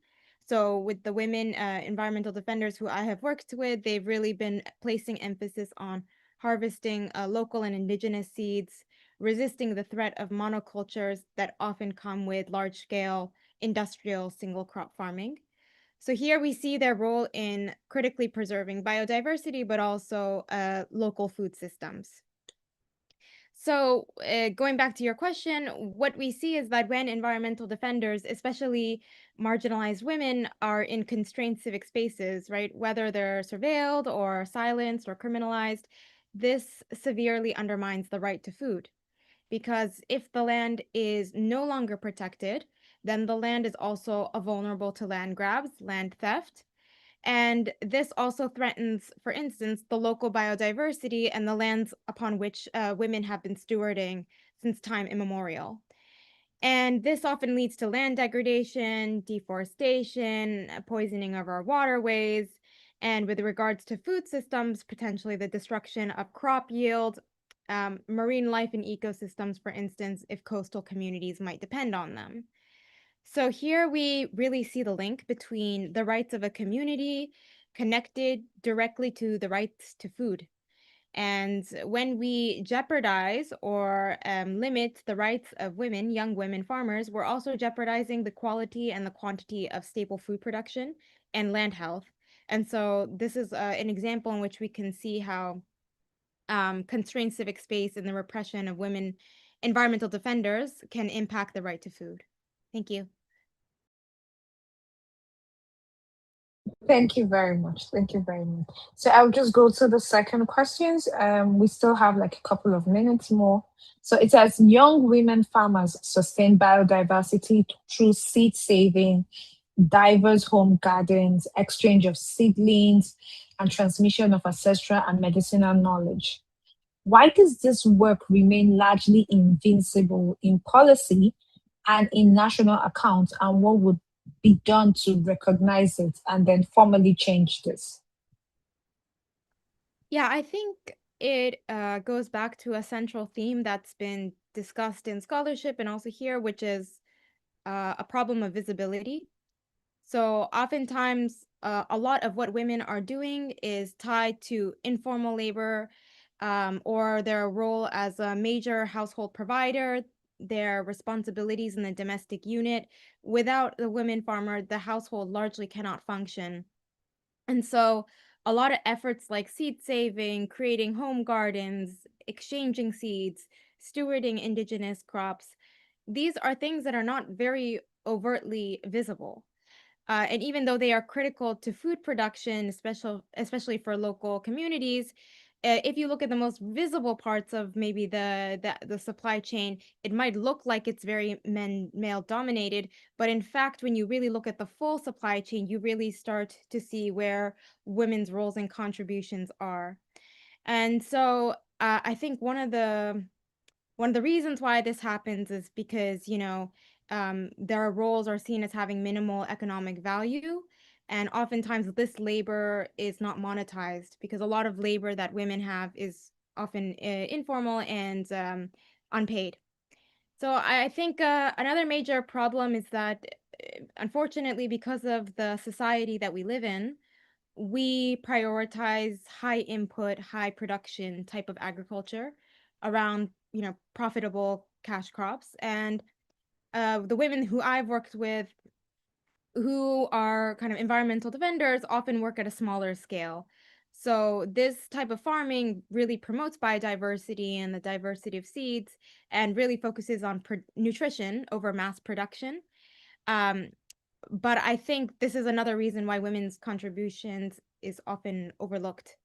So, with the women environmental defenders who I have worked with, they've really been placing emphasis on harvesting local and indigenous seeds, resisting the threat of monocultures that often come with large scale industrial single crop farming. So, here we see their role in critically preserving biodiversity, but also local food systems. So, going back to your question, what we see is that when environmental defenders, especially marginalized women, are in constrained civic spaces, right, whether they're surveilled or silenced or criminalized, this severely undermines the right to food. Because if the land is no longer protected, then the land is also vulnerable to land grabs, land theft, and this also threatens, for instance, the local biodiversity and the lands upon which women have been stewarding since time immemorial. And this often leads to land degradation, deforestation, poisoning of our waterways, and with regards to food systems, potentially the destruction of crop yield, marine life and ecosystems, for instance, if coastal communities might depend on them. So here we really see the link between the rights of a community connected directly to the rights to food. And when we jeopardize or limit the rights of women, young women farmers, we're also jeopardizing the quality and the quantity of staple food production and land health. And so this is an example in which we can see how constrained civic space and the repression of women environmental defenders can impact the right to food. Thank you. Thank you very much. Thank you very much. So I'll just go to the second questions. We still have like a couple of minutes more. So it says young women farmers sustain biodiversity through seed saving, diverse home gardens, exchange of seedlings, and transmission of ancestral and medicinal knowledge. Why does this work remain largely invisible in policy and in national accounts, and what would be done to recognize it and then formally change this? Yeah, I think it goes back to a central theme that's been discussed in scholarship and also here, which is a problem of visibility. So oftentimes, a lot of what women are doing is tied to informal labor, or their role as a major household provider, their responsibilities in the domestic unit. Without the women farmer, the household largely cannot function. And so a lot of efforts like seed saving, creating home gardens, exchanging seeds, stewarding indigenous crops, these are things that are not very overtly visible. And even though they are critical to food production, especially for local communities, if you look at the most visible parts of maybe the supply chain, it might look like it's very male dominated, but in fact, when you really look at the full supply chain, you really start to see where women's roles and contributions are. And so I think one of the reasons why this happens is because, their roles are seen as having minimal economic value. And oftentimes, this labor is not monetized because a lot of labor that women have is often informal and unpaid. So I think another major problem is that, unfortunately, because of the society that we live in, we prioritize high input, high production type of agriculture around, profitable cash crops. And the women who I've worked with who are kind of environmental defenders often work at a smaller scale. So this type of farming really promotes biodiversity and the diversity of seeds and really focuses on nutrition over mass production. Um, but I think this is another reason why women's contributions is often overlooked.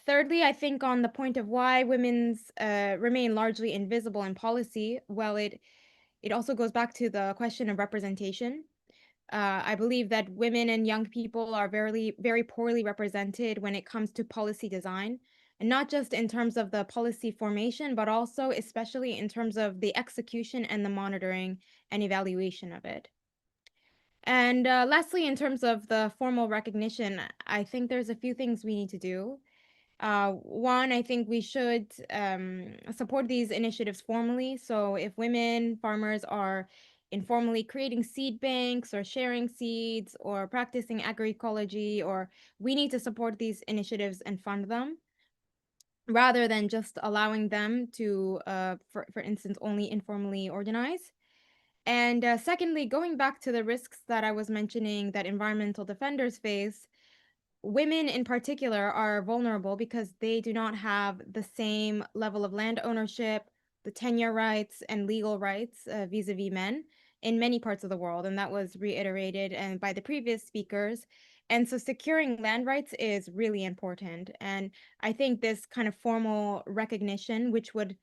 Thirdly, I think on the point of why women's remain largely invisible in policy, well, it also goes back to the question of representation. I believe that women and young people are very, very poorly represented when it comes to policy design, and not just in terms of the policy formation, but also especially in terms of the execution and the monitoring and evaluation of it. And lastly, in terms of the formal recognition, I think there's a few things we need to do. One, I think we should support these initiatives formally. So if women farmers are informally creating seed banks or sharing seeds or practicing agroecology, or we need to support these initiatives and fund them rather than just allowing them to, for instance, only informally organize. And secondly, going back to the risks that I was mentioning that environmental defenders face, women in particular are vulnerable because they do not have the same level of land ownership, the tenure rights, and legal rights vis-a-vis men in many parts of the world, and that was reiterated and by the previous speakers. And so securing land rights is really important. And I think this kind of formal recognition, which would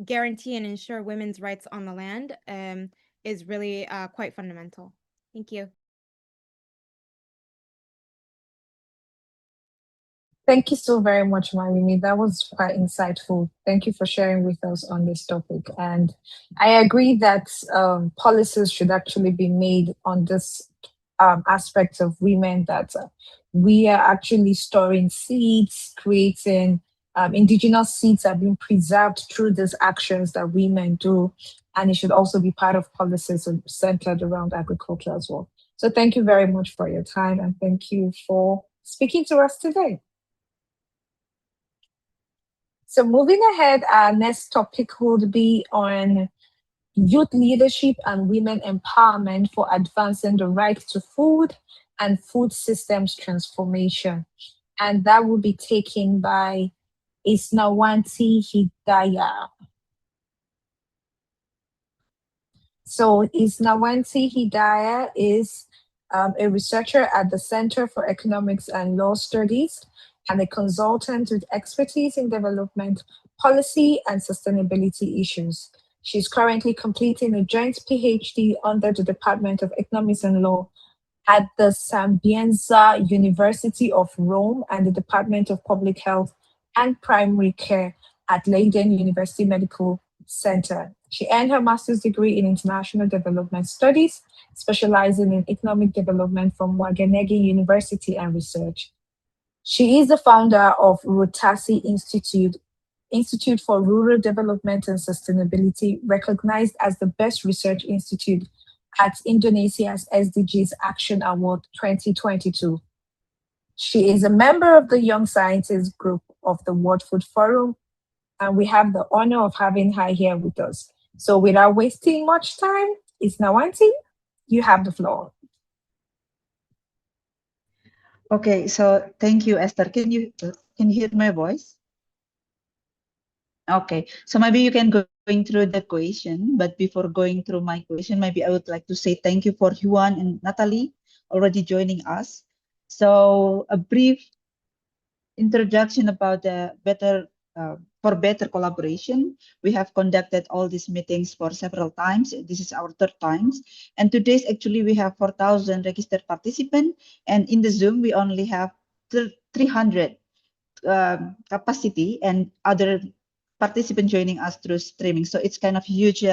guarantee and ensure women's rights on the land, is really quite fundamental. Thank you. Thank you so very much, Malini. That was quite insightful. Thank you for sharing with us on this topic. And I agree that policies should actually be made on this aspect of women, that we are actually storing seeds, creating indigenous seeds are being preserved through these actions that women do. And it should also be part of policies centered around agriculture as well. So thank you very much for your time, and thank you for speaking to us today. So moving ahead, our next topic would be on youth leadership and women empowerment for advancing the right to food and food systems transformation. And that will be taken by Isnawanti Hidaya. So Isnawanti Hidaya is a researcher at the Center for Economics and Law Studies and a consultant with expertise in development, policy, and sustainability issues. She's currently completing a joint PhD under the Department of Economics and Law at the Sapienza University of Rome and the Department of Public Health and primary care at Leiden University Medical Center. She earned her master's degree in international development studies, specializing in economic development from Wageningen University and research. She is the founder of Rotasi Institute for Rural Development and Sustainability, recognized as the best research institute at Indonesia's SDGs Action Award 2022. She is a member of the Young Scientists Group of the World Food Forum, and we have the honor of having her here with us. So without wasting much time, it's Nawanti. You have the floor. Okay, so thank you, Esther. Can you hear my voice? Okay, so maybe you can going through the question, but before going through my question, maybe I would like to say thank you for Juan and Natalie already joining us. So a brief introduction about the better collaboration. We have conducted all these meetings for several times. This is our third times. And today's actually we have 4,000 registered participants. And in the Zoom, we only have 300 capacity and other participants joining us through streaming. So it's kind of huge,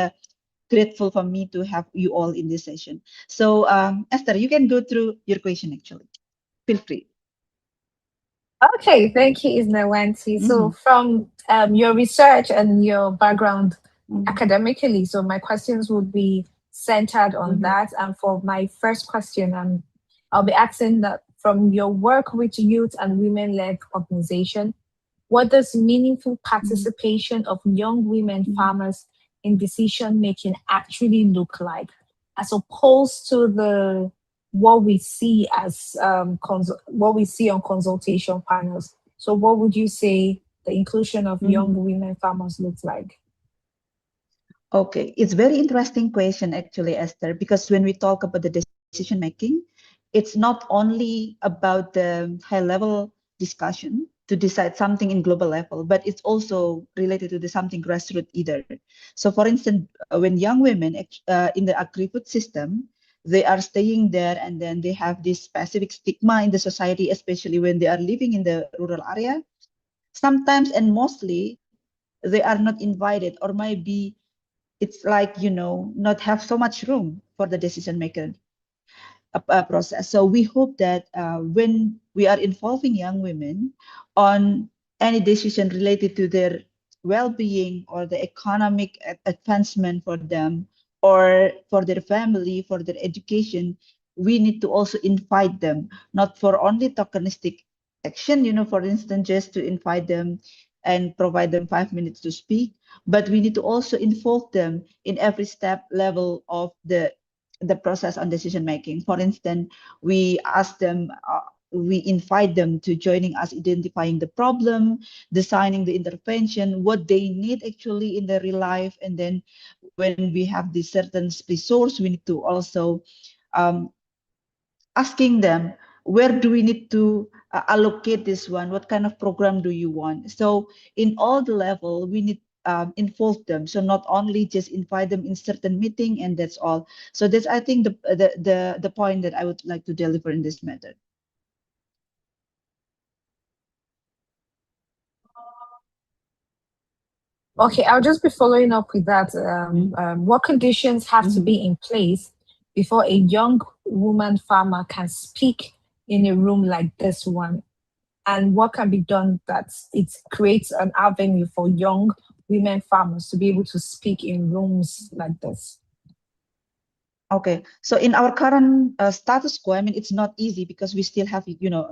grateful for me to have you all in this session. So Esther, you can go through your question actually. Feel free. Okay, thank you, Isnawanti. So from your research and your background academically, so my questions would be centered on that. And for my first question, I'll be asking that from your work with youth and women-led organization, what does meaningful participation of young women farmers in decision making actually look like, as opposed to the what we see as what we see on consultation panels? So, what would you say the inclusion of young women farmers looks like? Okay, it's very interesting question actually, Esther, because when we talk about the decision making, it's not only about the high level discussion to decide something in global level, but it's also related to the something grassroots either. So for instance, when young women in the agri-food system, they are staying there and then they have this specific stigma in the society, especially when they are living in the rural area. Sometimes and mostly they are not invited, or maybe it's like, not have so much room for the decision maker process. So we hope that when we are involving young women on any decision related to their well-being or the economic advancement for them or for their family, for their education, we need to also invite them, not for only tokenistic action, for instance, just to invite them and provide them 5 minutes to speak, but we need to also involve them in every step level of the process on decision making. For instance, we ask them, we invite them to joining us identifying the problem, designing the intervention, what they need actually in their real life, and then when we have this certain resource, we need to also asking them, where do we need to allocate this one? What kind of program do you want? So in all the level, we need involve them. So not only just invite them in certain meeting and that's all. So that's, I think, the point that I would like to deliver in this method. Okay, I'll just be following up with that. What conditions have to be in place before a young woman farmer can speak in a room like this one? And what can be done that it creates an avenue for young women farmers to be able to speak in rooms like this? Okay, so in our current status quo, I mean, it's not easy because we still have,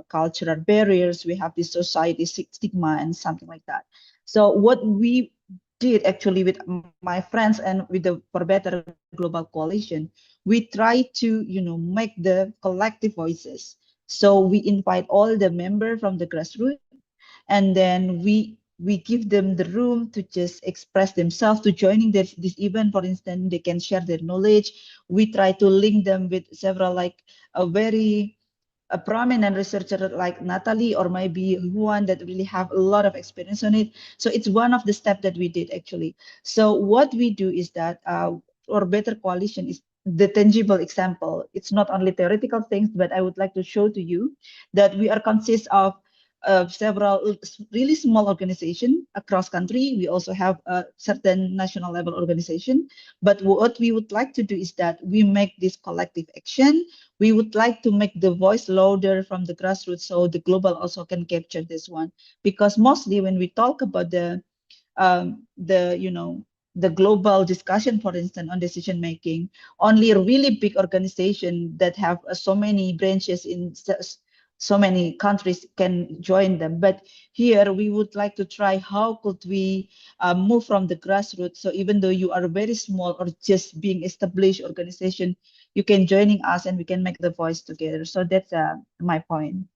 cultural barriers. We have this society stigma and something like that. So what we did actually with my friends and with the For Better Global Coalition, we try to, make the collective voices. So we invite all the members from the grassroots, and then we give them the room to just express themselves, to joining this event. For instance, they can share their knowledge. We try to link them with several, like a very prominent researcher like Natalie or maybe Juan that really have a lot of experience on it. So it's one of the steps that we did actually. So what we do is that For Better Coalition is the tangible example. It's not only theoretical things, but I would like to show to you that we are consist of several really small organizations across country. We also have a certain national level organization. But what we would like to do is that we make this collective action. We would like to make the voice louder from the grassroots, so the global also can capture this one. Because mostly when we talk about the the global discussion, for instance, on decision making, only a really big organization that have so many branches in so many countries can join them. But here we would like to try how could we move from the grassroots. So even though you are very small or just being established organization, you can joining us and we can make the voice together. So that's my point.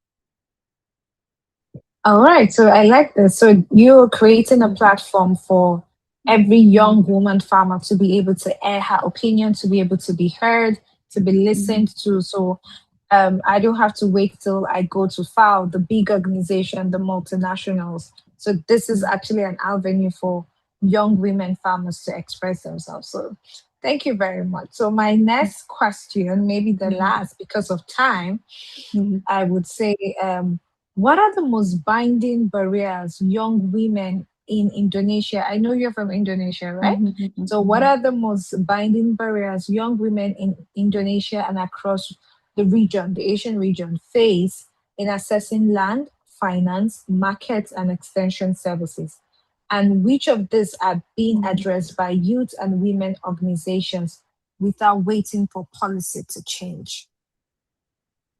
All right, so I like this. So you're creating a platform for every young woman farmer to be able to air her opinion, to be able to be heard, to be listened to. So I don't have to wait till I go to FAO, the big organization, the multinationals. So this is actually an avenue for young women farmers to express themselves. So thank you very much. So my next question, maybe the last because of time, I would say, what are the most binding barriers young women in Indonesia? I know you're from Indonesia, right? So what are the most binding barriers young women in Indonesia and across the region, the Asian region, face in accessing land, finance, markets, and extension services? And which of these are being addressed by youth and women organizations without waiting for policy to change?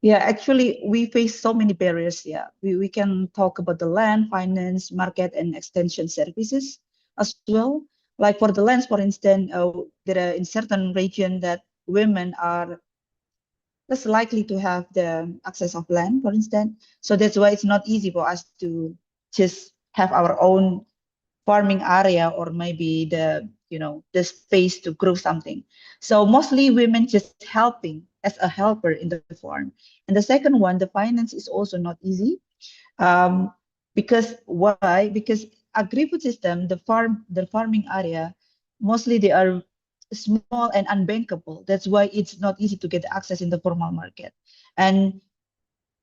Yeah, actually, we face so many barriers. Yeah, we can talk about the land, finance, market, and extension services as well. Like for the lands, for instance, there are in certain region that women are less likely to have the access of land, for instance. So that's why it's not easy for us to just have our own farming area or maybe the space to grow something. So mostly women just helping as a helper in the farm. And the second one, the finance is also not easy. Because why? Because agri-food system, the farming area, mostly they are small and unbankable. That's why it's not easy to get access in the formal market. And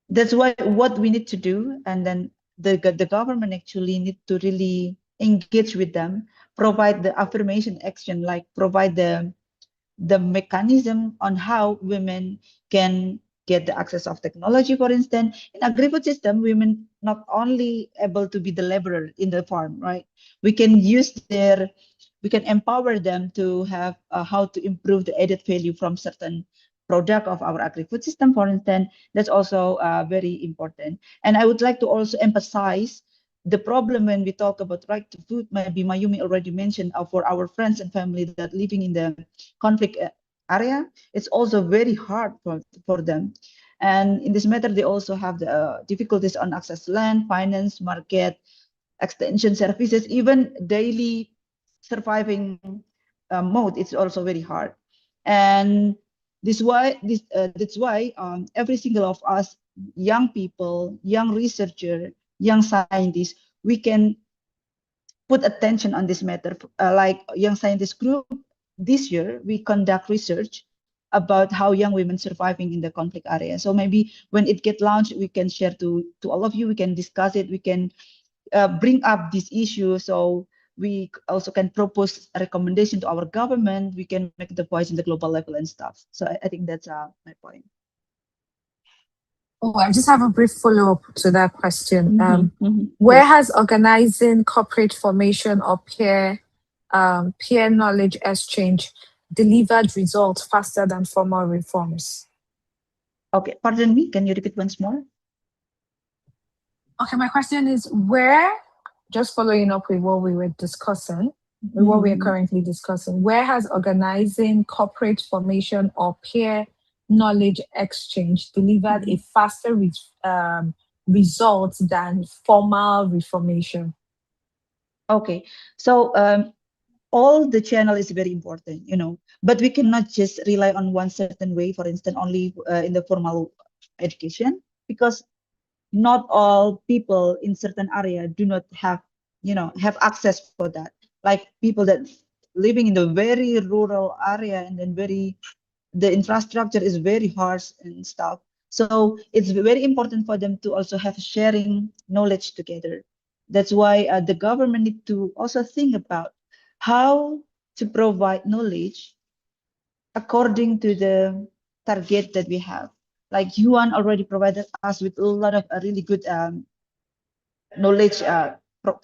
that's why what we need to do, and then the government actually need to really engage with them, provide the affirmation action, like provide the mechanism on how women can get the access of technology. For instance, in agri-food system, women not only able to be the laborer in the farm, right? We can empower them to have how to improve the added value from certain product of our agri-food system, for instance. That's also very important. And I would like to also emphasize the problem when we talk about right to food. Maybe Mayumi already mentioned for our friends and family that living in the conflict area, it's also very hard for them. And in this matter, they also have the difficulties on access to land, finance, market, extension services, even daily surviving mode. It's also very hard. And that's why every single of us, young people, young researcher, young scientists, we can put attention on this matter. Like Young Scientist Group, this year we conduct research about how young women surviving in the conflict area. So maybe when it get launched, we can share to all of you. We can discuss it. We can bring up this issue. So we also can propose a recommendation to our government. We can make the voice in the global level and stuff. So I think that's my point. Oh, I just have a brief follow-up to that question. Where Yes. has organizing corporate formation or peer knowledge exchange delivered results faster than formal reforms? Okay, pardon me. Can you repeat once more? Okay, my question is where, just following up with what we were discussing, with what we are currently discussing, where has organizing corporate formation or peer knowledge exchange delivered a faster result than formal reformation? Okay, so all the channel is very important, but we cannot just rely on one certain way, for instance, only in the formal education, because not all people in certain area do not have access for that. Like people that living in the very rural area and then the infrastructure is very harsh and stuff. So it's very important for them to also have sharing knowledge together. That's why the government need to also think about how to provide knowledge according to the target that we have. Like Yuan already provided us with a lot of really good knowledge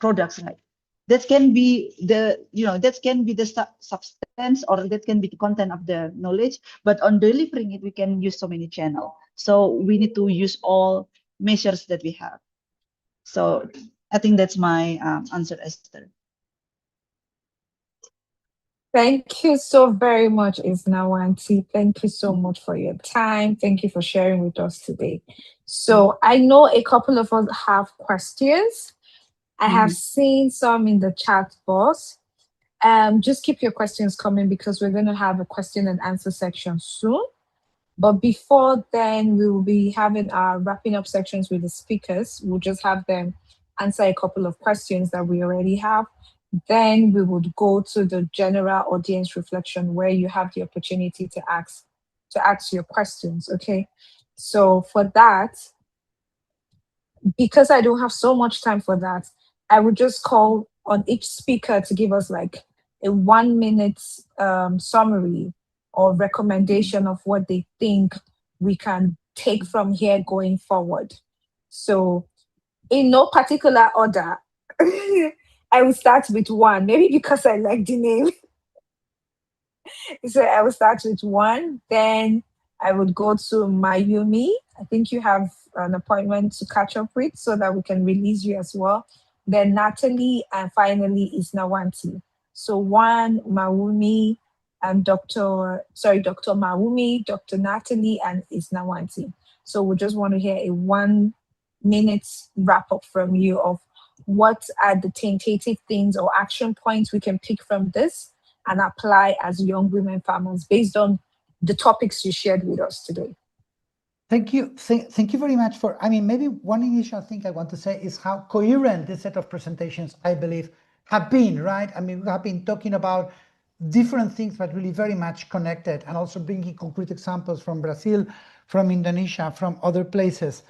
products, right? That can be the, that can be the substance, or that can be the content of the knowledge. But on delivering it, we can use so many channels. So we need to use all measures that we have. So I think that's my answer, Esther. Thank you so very much, Isnawanti. Thank you so much for your time. Thank you for sharing with us today. So I know a couple of us have questions. I have seen some in the chat box. Just keep your questions coming because we're going to have a question and answer section soon. But before then, we will be having our wrapping up sections with the speakers. We'll just have them answer a couple of questions that we already have. Then we would go to the general audience reflection where you have the opportunity to ask your questions. Okay. So for that, because I don't have so much time for that, I would just call on each speaker to give us like a 1 minute summary or recommendation of what they think we can take from here going forward. So, in no particular order, I will start with one, maybe because I like the name. So, I will start with one, then I would go to Mayumi. I think you have an appointment to catch up with so that we can release you as well. Then Natalie, and finally Isnawanti. So one, Mayumi, and Dr. Mawumi, Dr. Natalie, and Isnawanti. So we just want to hear a 1 minute wrap up from you of what are the tentative things or action points we can pick from this and apply as young women farmers based on the topics you shared with us today. Thank you. Thank you very much for, maybe one initial thing I want to say is how coherent this set of presentations, I believe, have been, right? We have been talking about different things, but really very much connected, and also bringing concrete examples from Brazil, from Indonesia, from other places.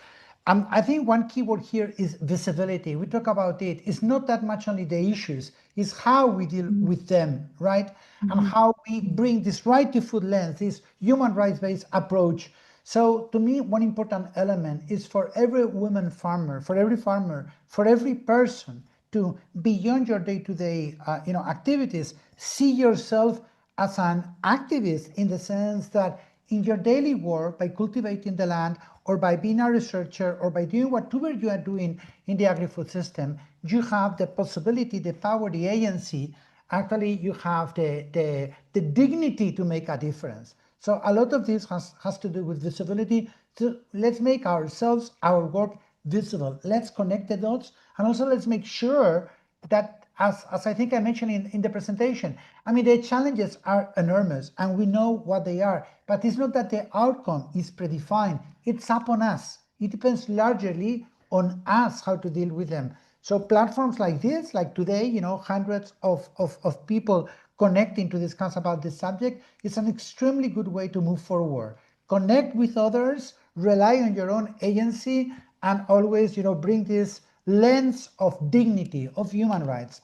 I think one keyword here is visibility. We talk about it. It's not that much only the issues, it's how we deal with them, right? And how we bring this right to food lens, this human rights-based approach. So to me, one important element is for every woman farmer, for every farmer, for every person to, beyond your day-to-day activities, see yourself as an activist, in the sense that in your daily work, by cultivating the land, or by being a researcher, or by doing whatever you are doing in the agri-food system, you have the possibility, the power, the agency. Actually, you have the dignity to make a difference. So a lot of this has to do with visibility. So let's make ourselves, our work, visible. Let's connect the dots, and also let's make sure that, as I think I mentioned in the presentation, the challenges are enormous and we know what they are, but it's not that the outcome is predefined. It's up on us. It depends largely on us how to deal with them. So platforms like this, like today, hundreds of people connecting to discuss about this subject, is an extremely good way to move forward. Connect with others, rely on your own agency, and always, bring this lens of dignity, of human rights.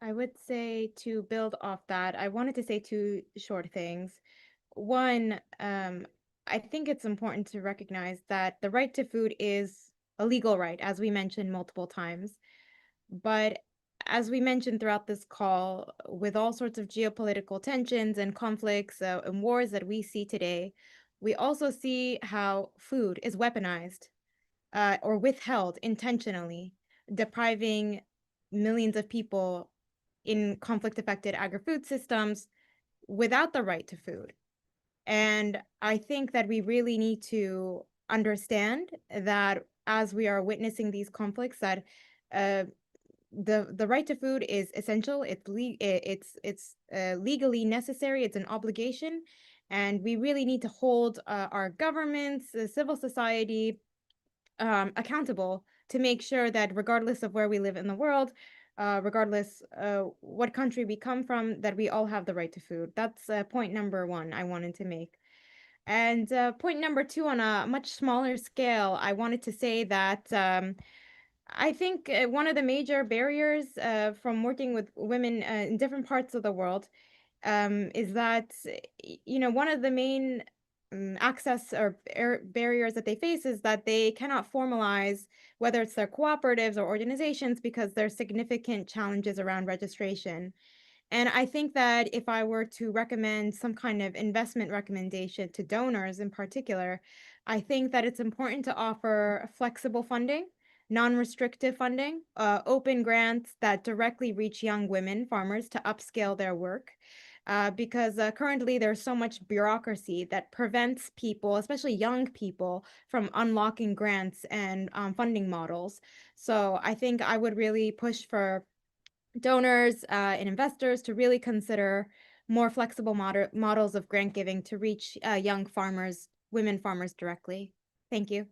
I would say, to build off that, I wanted to say two short things. One, I think it's important to recognize that the right to food is a legal right, as we mentioned multiple times. But as we mentioned throughout this call, with all sorts of geopolitical tensions and conflicts and wars that we see today, we also see how food is weaponized or withheld intentionally, depriving millions of people in conflict-affected agri-food systems without the right to food. And I think that we really need to understand that as we are witnessing these conflicts, that the right to food is essential. It's legally necessary. It's an obligation, and we really need to hold our governments, civil society, accountable to make sure that regardless of where we live in the world, regardless what country we come from, that we all have the right to food. That's point number one I wanted to make. And point number two, on a much smaller scale, I wanted to say that I think one of the major barriers from working with women in different parts of the world is that, one of the main access or barriers that they face is that they cannot formalize, whether it's their cooperatives or organizations, because there's significant challenges around registration. And I think that if I were to recommend some kind of investment recommendation to donors in particular, I think that it's important to offer flexible funding, non-restrictive funding, open grants that directly reach young women farmers to upscale their work. Because currently there's so much bureaucracy that prevents people, especially young people, from unlocking grants and funding models. So I think I would really push for donors and investors to really consider more flexible models of grant giving to reach young farmers, women farmers directly. Thank you.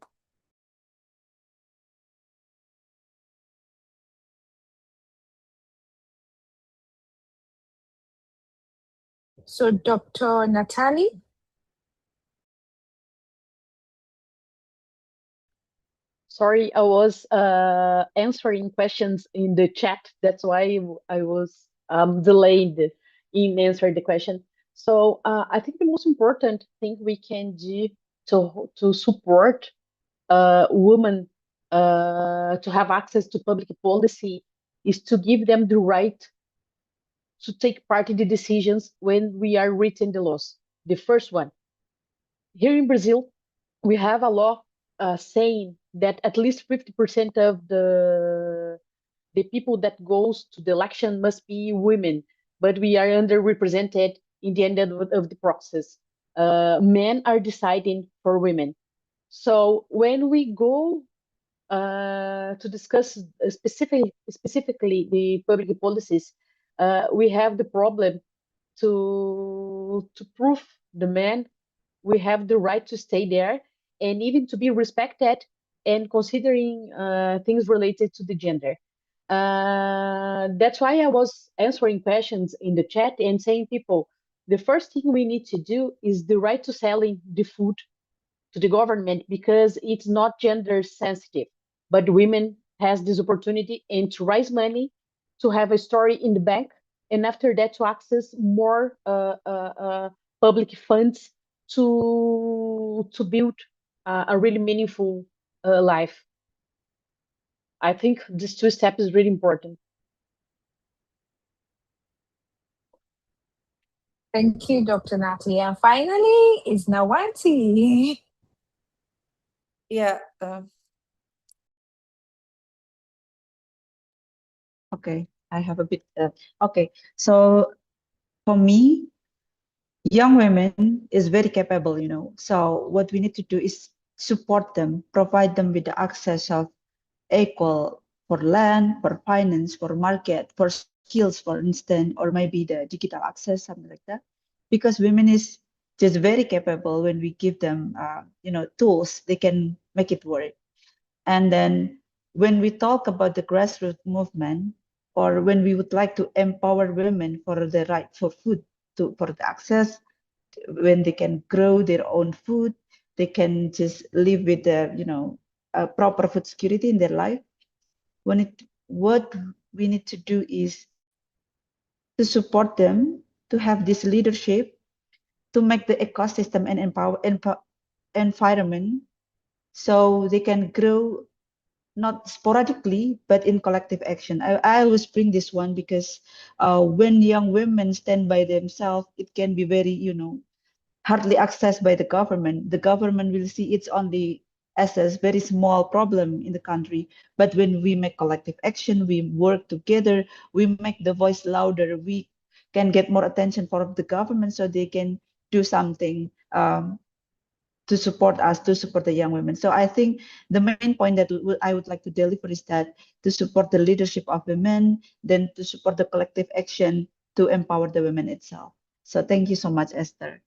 So, Dr. Natalie? Sorry, I was answering questions in the chat. That's why I was delayed in answering the question. So I think the most important thing we can do to support women to have access to public policy is to give them the right to take part in the decisions when we are writing the laws. The first one, here in Brazil, we have a law saying that at least 50% of the people that goes to the election must be women, but we are underrepresented in the end of the process. Men are deciding for women. So when we go to discuss specifically the public policies, we have the problem to prove the men we have the right to stay there and even to be respected, and considering things related to the gender. That's why I was answering questions in the chat and saying, people, the first thing we need to do is the right to selling the food to the government, because it's not gender sensitive, but women has this opportunity and to raise money, to have a story in the bank, and after that to access more public funds to build a really meaningful life. I think these two steps is really important. Thank you, Dr. Natalie. And finally, is Nawanti. Yeah. Okay, I have a bit. Okay, so for me, young women is very capable, So what we need to do is support them, provide them with the access of equal for land, for finance, for market, for skills, for instance, or maybe the digital access, something like that. Because women is just very capable. When we give them, tools, they can make it work. And then when we talk about the grassroots movement, or when we would like to empower women for the right for food, for the access, when they can grow their own food, they can just live with the, proper food security in their life. What we need to do is to support them, to have this leadership, to make the ecosystem and environment so they can grow, not sporadically, but in collective action. I always bring this one because when young women stand by themselves, it can be very, hardly accessed by the government. The government will see it's only as a very small problem in the country. But when we make collective action, we work together, we make the voice louder, we can get more attention for the government so they can do something to support us, to support the young women. So I think the main point that I would like to deliver is that to support the leadership of women, then to support the collective action to empower the women itself. So thank you so much, Esther.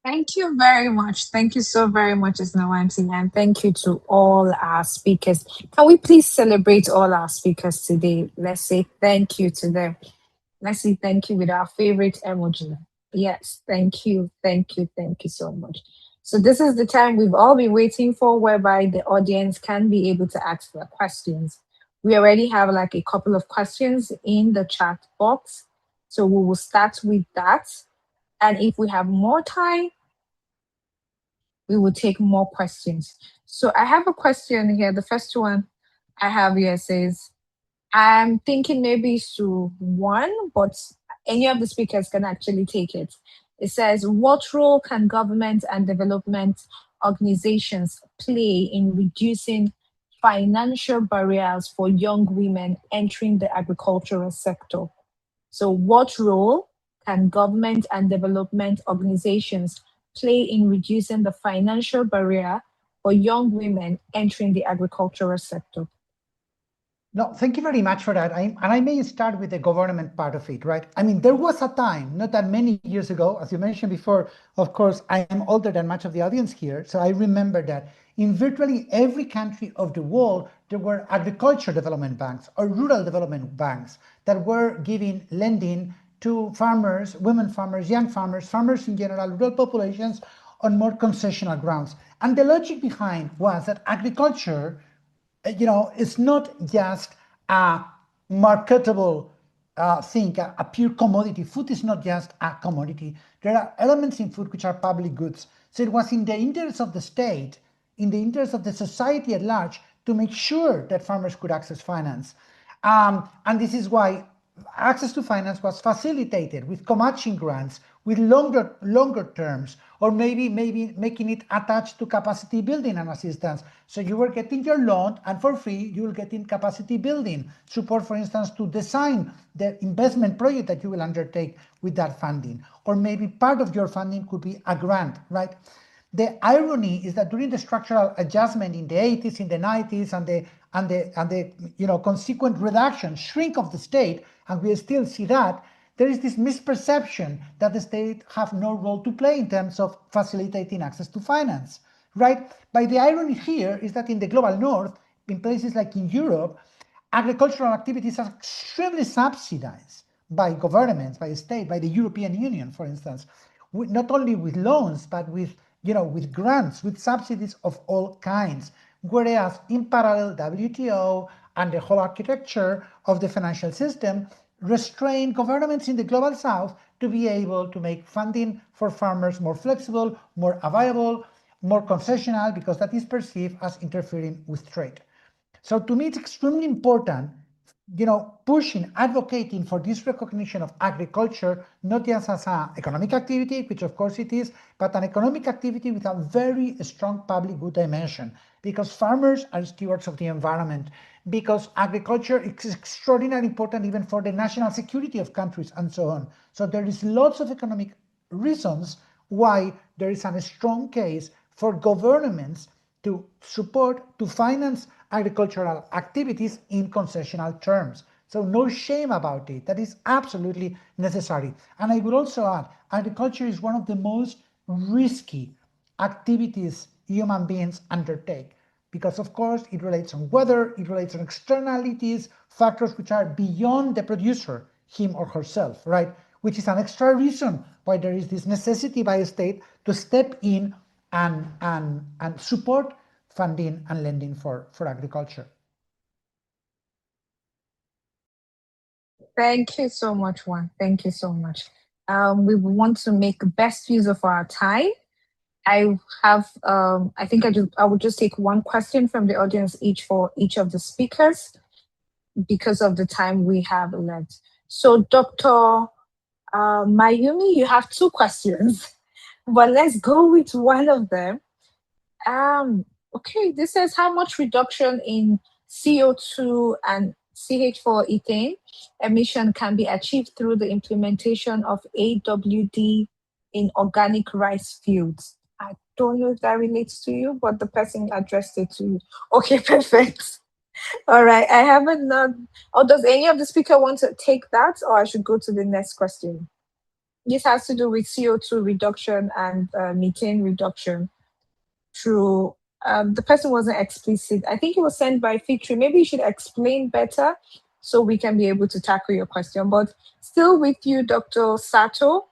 Thank you very much. Thank you so very much, Isnawamsi, and thank you to all our speakers. Can we please celebrate all our speakers today? Let's say thank you to them. Let's say thank you with our favorite emoji. Yes, thank you, thank you, thank you so much. So this is the time we've all been waiting for, whereby the audience can be able to ask their questions. We already have like a couple of questions in the chat box, so we will start with that. And if we have more time, we will take more questions. So I have a question here. The first one I have here says, I'm thinking maybe it's to one, but any of the speakers can actually take it. It says, what role can government and development organizations play in reducing financial barriers for young women entering the agricultural sector? So what role can government and development organizations play in reducing the financial barrier for young women entering the agricultural sector? No, thank you very much for that. And I may start with the government part of it, right? I mean, there was a time, not that many years ago, as you mentioned before, of course, I am older than much of the audience here. So I remember that in virtually every country of the world, there were agriculture development banks or rural development banks that were giving lending to farmers, women farmers, young farmers, farmers in general, rural populations on more concessional grounds. And the logic behind was that agriculture, it's not just a marketable thing, a pure commodity. Food is not just a commodity. There are elements in food which are public goods. So it was in the interest of the state, in the interest of the society at large, to make sure that farmers could access finance. And this is why access to finance was facilitated with co-matching grants, with longer terms, or maybe making it attached to capacity building and assistance. So you were getting your loan, and for free you will get in capacity building support, for instance, to design the investment project that you will undertake with that funding. Or maybe part of your funding could be a grant, right? The irony is that during the structural adjustment in the 80s, in the 90s, and the consequent reduction, shrink of the state, and we still see that, there is this misperception that the state have no role to play in terms of facilitating access to finance, right? But the irony here is that in the global north, in places like in Europe, agricultural activities are extremely subsidized by governments, by the state, by the European Union, for instance, not only with loans, but with grants, with subsidies of all kinds. Whereas in parallel, WTO and the whole architecture of the financial system restrain governments in the global south to be able to make funding for farmers more flexible, more available, more concessional, because that is perceived as interfering with trade. So to me, it's extremely important, pushing, advocating for this recognition of agriculture, not just as an economic activity, which of course it is, but an economic activity with a very strong public good dimension, because farmers are stewards of the environment, because agriculture is extraordinarily important even for the national security of countries and so on. So there is lots of economic reasons why there is a strong case for governments to support, to finance agricultural activities in concessional terms. So no shame about it. That is absolutely necessary. And I would also add, agriculture is one of the most risky activities human beings undertake, because of course it relates on weather, it relates on externalities, factors which are beyond the producer, him or herself, right? Which is an extra reason why there is this necessity by a state to step in and support funding and lending for agriculture. Thank you so much, Juan. Thank you so much. We want to make best use of our time. I have, I think I would just take one question from the audience each for each of the speakers because of the time we have left. So Dr. Mayumi, you have two questions, but let's go with one of them. Okay, this says how much reduction in CO2 and CH4 ethane emission can be achieved through the implementation of AWD in organic rice fields. I don't know if that relates to you, but the person addressed it to you. Okay, perfect. All right, I haven't. Or does any of the speaker want to take that, or I should go to the next question? this has to do with CO2 reduction and methane reduction through, the person wasn't explicit. I think it was sent by Fitri. Maybe you should explain better so we can be able to tackle your question. But still with you, Dr. Sato,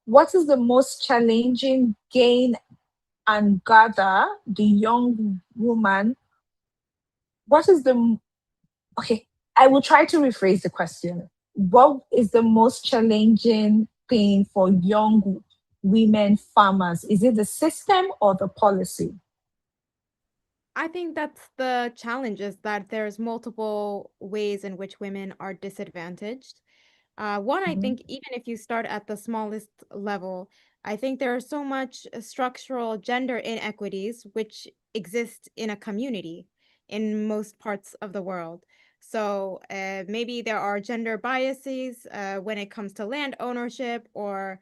what is the most challenging gain and gather the young woman? What is the, okay, I will try to rephrase the question. What is the most challenging thing for young women farmers? Is it the system or the policy? I think that's the challenge, is that there's multiple ways in which women are disadvantaged. One, I Mhm. think even if you start at the smallest level, I think there are so much structural gender inequities which exist in a community in most parts of the world. So maybe there are gender biases when it comes to land ownership or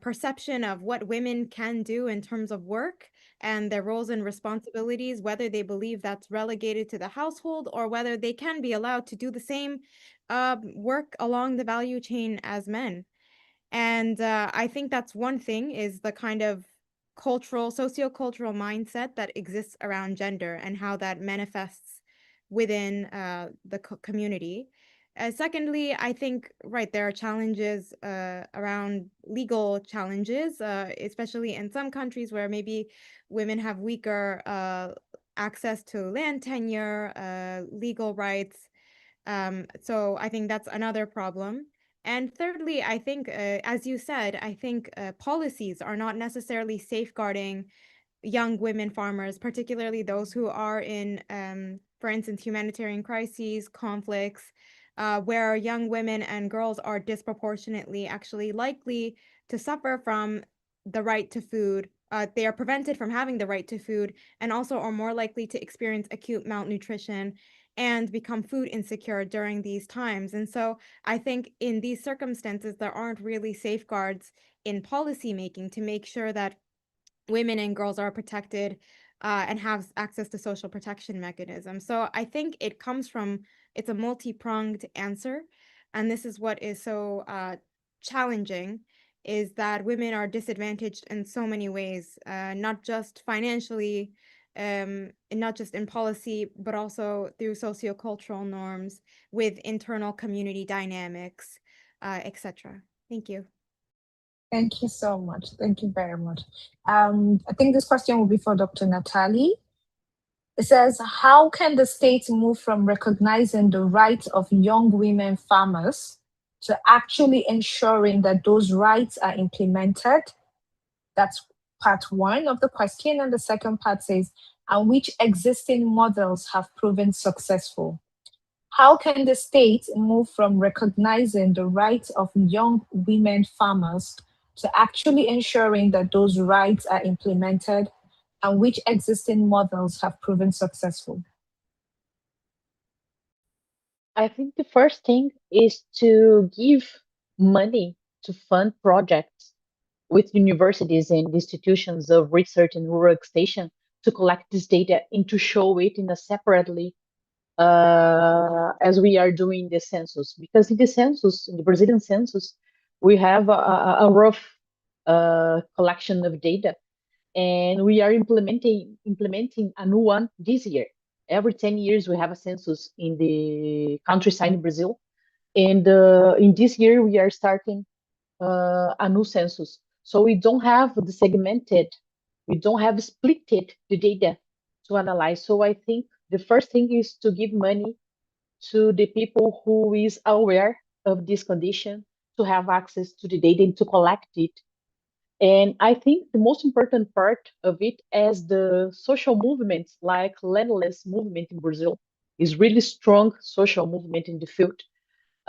perception of what women can do in terms of work and their roles and responsibilities, whether they believe that's relegated to the household or whether they can be allowed to do the same work along the value chain as men. And I think that's one thing, is the kind of sociocultural mindset that exists around gender and how that manifests within the community. Secondly, I think, right, there are challenges around legal challenges, especially in some countries where maybe women have weaker access to land tenure, legal rights. So I think that's another problem. And thirdly, I think, as you said, I think policies are not necessarily safeguarding young women farmers, particularly those who are in, for instance, humanitarian crises, conflicts, where young women and girls are disproportionately actually likely to suffer from the right to food. They are prevented from having the right to food and also are more likely to experience acute malnutrition and become food insecure during these times. And so I think in these circumstances, there aren't really safeguards in policy making to make sure that women and girls are protected and have access to social protection mechanisms. So I think it's a multi-pronged answer. And this is what is so challenging, is that women are disadvantaged in so many ways, not just financially, and not just in policy, but also through sociocultural norms, with internal community dynamics, etc. Thank you. Thank you so much. Thank you very much. I think this question will be for Dr. Natalie. It says, how can the state move from recognizing the rights of young women farmers to actually ensuring that those rights are implemented? That's part one of the question. And the second part says, and which existing models have proven successful? How can the state move from recognizing the rights of young women farmers to actually ensuring that those rights are implemented, and which existing models have proven successful? I think the first thing is to give money to fund projects with universities and institutions of research and rural extension to collect this data and to show it in a separately as we are doing the census. Because in the census, in the Brazilian census, we have a rough collection of data, and we are implementing a new one this year. Every 10 years, we have a census in the countryside in Brazil. And in this year, we are starting a new census. So we don't have the segmented, we don't have splitted the data to analyze. So I think the first thing is to give money to the people who is aware of this condition, to have access to the data and to collect it. And I think the most important part of it, as the social movements like landless movement in Brazil is really strong social movement in the field.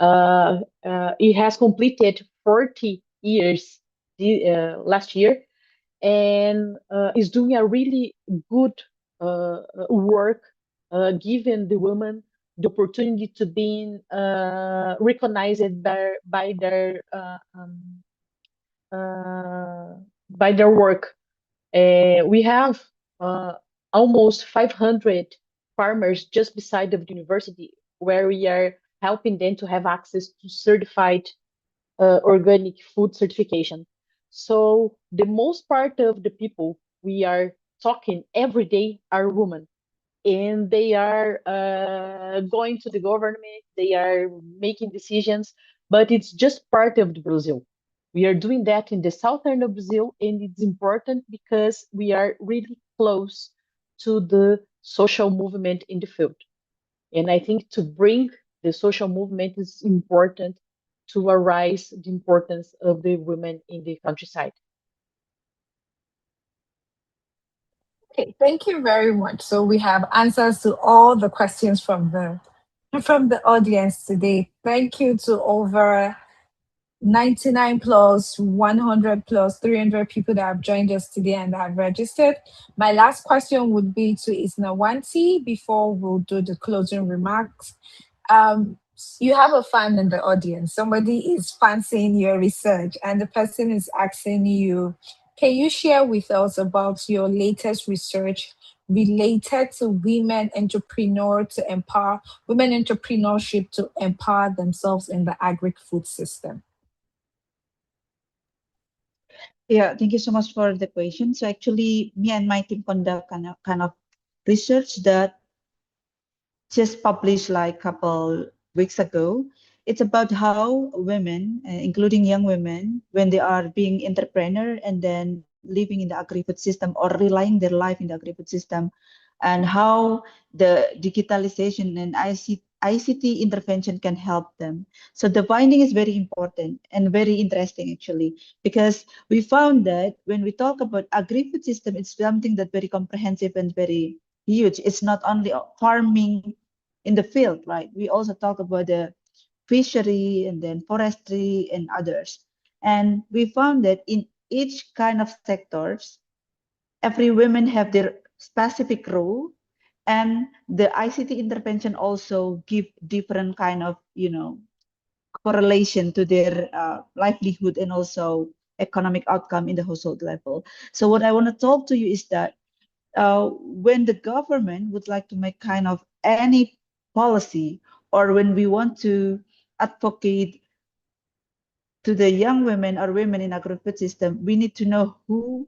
It has completed 40 years last year, and is doing a really good work, giving the women the opportunity to be recognized by their work. We have almost 500 farmers just beside of the university, where we are helping them to have access to certified organic food certification. So the most part of the people we are talking every day are women, and they are going to the government, they are making decisions, but it's just part of the Brazil. We are doing that in the southern of Brazil, and it's important because we are really close to the social movement in the field. And I think to bring the social movement is important to arise the importance of the women in the countryside. Okay, thank you very much. So we have answers to all the questions from the audience today. Thank you to over 99 plus 100 plus 300 people that have joined us today and have registered. My last question would be to Isnawanti before we'll do the closing remarks. You have a fan in the audience. Somebody is fancying your research, and the person is asking you, can you share with us about your latest research related to women entrepreneurship to empower themselves in the agri-food system? Yeah, thank you so much for the question. So actually, me and my team conduct kind of research that just published like a couple weeks ago. It's about how women, including young women, when they are being entrepreneur and then living in the agri-food system or relying their life in the agri-food system, and how the digitalization and ICT intervention can help them. So the finding is very important and very interesting actually, because we found that when we talk about agri-food system, it's something that very comprehensive and very huge. It's not only farming in the field, right? We also talk about the fishery and then forestry and others. And we found that in each kind of sectors, every women have their specific role, and the ICT intervention also give different kind of, correlation to their livelihood and also economic outcome in the household level. So what I want to talk to you is that when the government would like to make kind of any policy, or when we want to advocate to the young women or women in agri-food system, we need to know who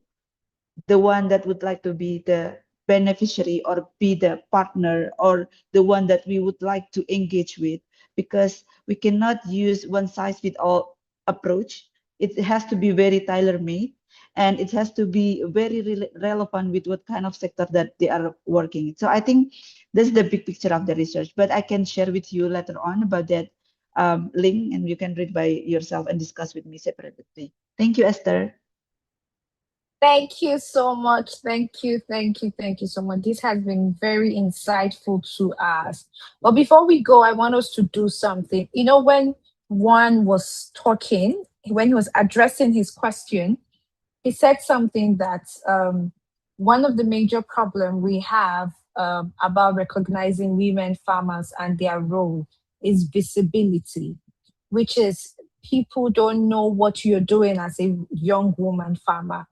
the one that would like to be the beneficiary or be the partner or the one that we would like to engage with, because we cannot use one size fit all approach. It has to be very tailor made, and it has to be very relevant with what kind of sector that they are working. So I think this is the big picture of the research, but I can share with you later on about that link, and you can read by yourself and discuss with me separately. Thank you, Esther. Thank you so much. Thank you so much. This has been very insightful to us. But before we go, I want us to do something. You know, when Juan was talking, when he was addressing his question, he said something that one of the major problem we have about recognizing women farmers and their role is visibility, which is people don't know what you're doing as a young woman farmer.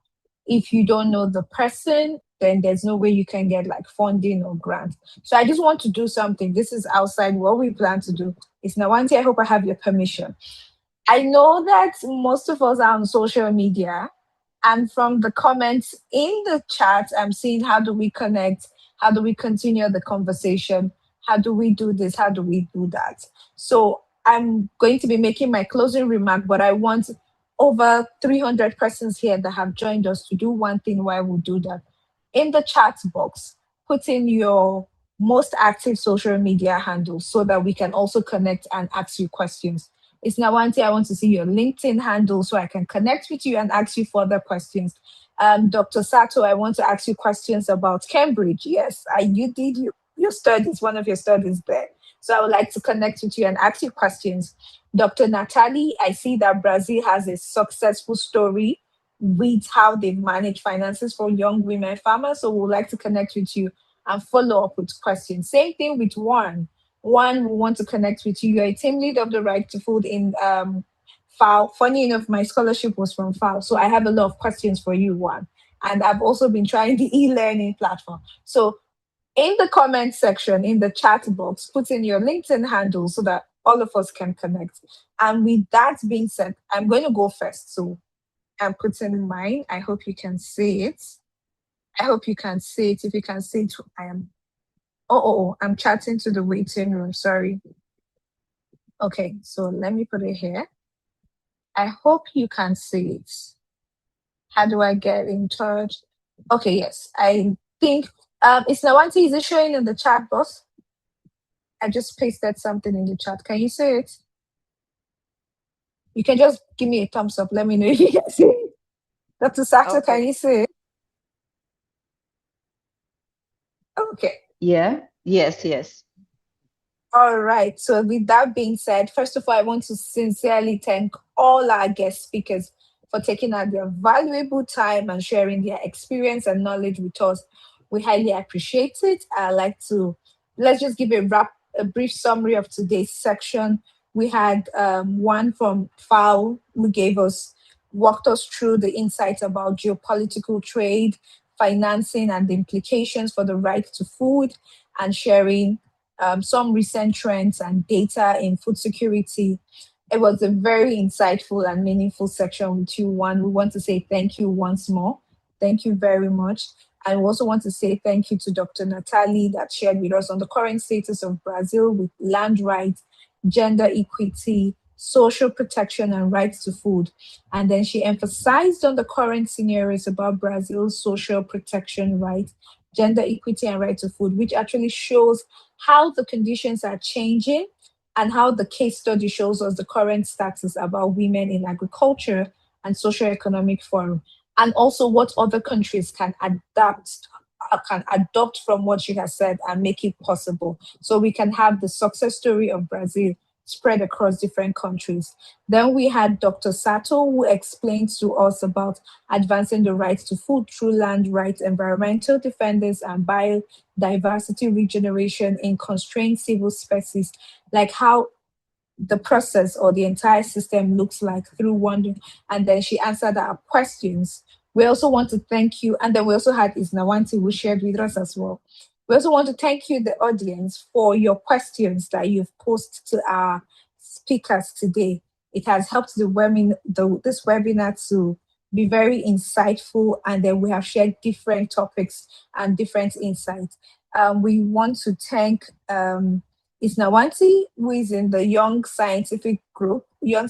If you don't know the person, then there's no way you can get like funding or grants. So I just want to do something. This is outside what we plan to do. It's Nawanti. I hope I have your permission. I know that most of us are on social media, and from the comments in the chat, I'm seeing how do we connect? How do we continue the conversation? How do we do this? How do we do that? So I'm going to be making my closing remark, but I want over 300 persons here that have joined us to do one thing while we do that. In the chat box, put in your most active social media handles so that we can also connect and ask you questions. It's Nawanti. I want to see your LinkedIn handle so I can connect with you and ask you further questions. Dr. Sato, I want to ask you questions about Cambridge. Yes, you did your studies, one of your studies there. So I would like to connect with you and ask you questions. Dr. Natalie, I see that Brazil has a successful story with how they've managed finances for young women farmers. So we would like to connect with you and follow up with questions. Same thing with Juan. One, we want to connect with you. You're a team lead of the Right to Food in FAO. Funny enough, my scholarship was from FAO. So I have a lot of questions for you, Juan. And I've also been trying the e-learning platform. So in the comment section, in the chat box, put in your LinkedIn handle so that all of us can connect. And with that being said, I'm going to go first. So I'm putting mine. I hope you can see it. I hope you can see it. If you can see it, I am. I'm chatting to the waiting room. Sorry. Okay, so let me put it here. I hope you can see it. How do I get in touch? Okay, yes. I think it's Nawanti. Is it showing in the chat box? I just pasted something in the chat. Can you see it? You can just give me a thumbs up. Let me know if you can see it. Dr. Sato, Okay. can you see it? Okay. Yeah. Yes. All right. So with that being said, first of all, I want to sincerely thank all our guest speakers for taking out their valuable time and sharing their experience and knowledge with us. We highly appreciate it. Let's just give a brief summary of today's section. We had one from FAO who walked us through the insights about geopolitical trade, financing, and the implications for the right to food, and sharing some recent trends and data in food security. It was a very insightful and meaningful section with you, Juan. We want to say thank you once more. Thank you very much. And we also want to say thank you to Dr. Natalie that shared with us on the current status of Brazil with land rights, gender equity, social protection, and rights to food. And then she emphasized on the current scenarios about Brazil's social protection rights, gender equity, and right to food, which actually shows how the conditions are changing and how the case study shows us the current status about women in agriculture and socio-economic forum, and also what other countries can adopt from what she has said and make it possible. So we can have the success story of Brazil spread across different countries. Then we had Dr. Sato, who explained to us about advancing the rights to food through land rights, environmental defenders, and biodiversity regeneration in constrained civil spaces, like how the process or the entire system looks like through wondering. And then she answered our questions. We also want to thank you. And then we also had Isnawanti who shared with us as well. We also want to thank you, the audience, for your questions that you've posed to our speakers today. It has helped this webinar to be very insightful, and then we have shared different topics and different insights. We want to thank Isnawanti, who is in the Young Scientist group, with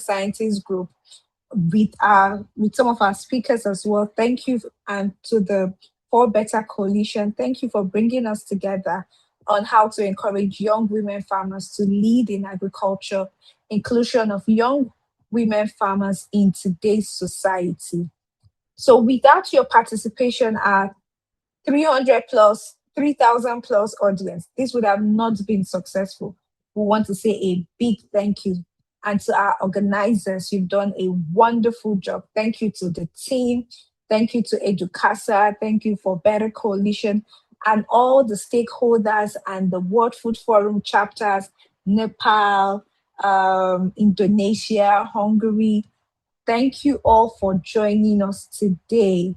some of our speakers as well. Thank you, and to the For Better Coalition. Thank you for bringing us together on how to encourage young women farmers to lead in agriculture, inclusion of young women farmers in today's society. So without your participation, our 300 plus, 3,000 plus audience, this would have not been successful. We want to say a big thank you. And to our organizers, you've done a wonderful job. Thank you to the team. Thank you to Educasa. Thank you for Better Coalition and all the stakeholders and the World Food Forum chapters, Nepal, Indonesia, Hungary. Thank you all for joining us today.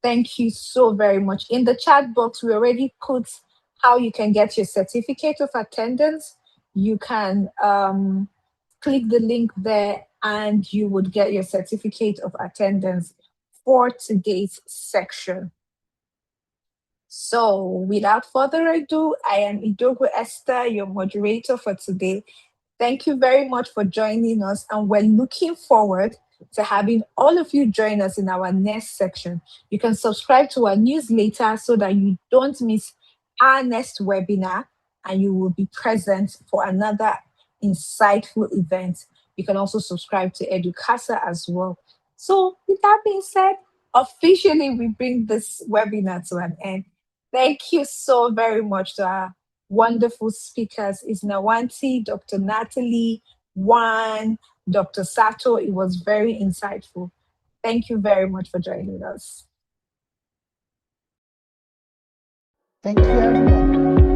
Thank you so very much. In the chat box, we already put how you can get your certificate of attendance. You can click the link there and you would get your certificate of attendance for today's section. So without further ado, I am Idogo Esther, your moderator for today. Thank you very much for joining us, and we're looking forward to having all of you join us in our next section. You can subscribe to our newsletter so that you don't miss our next webinar, and you will be present for another insightful event. You can also subscribe to Educasa as well. So with that being said, officially we bring this webinar to an end. Thank you so very much to our wonderful speakers, Isnawanti, Dr. Natalie, Juan, Dr. Sato. It was very insightful. Thank you very much for joining us. Thank you, everyone.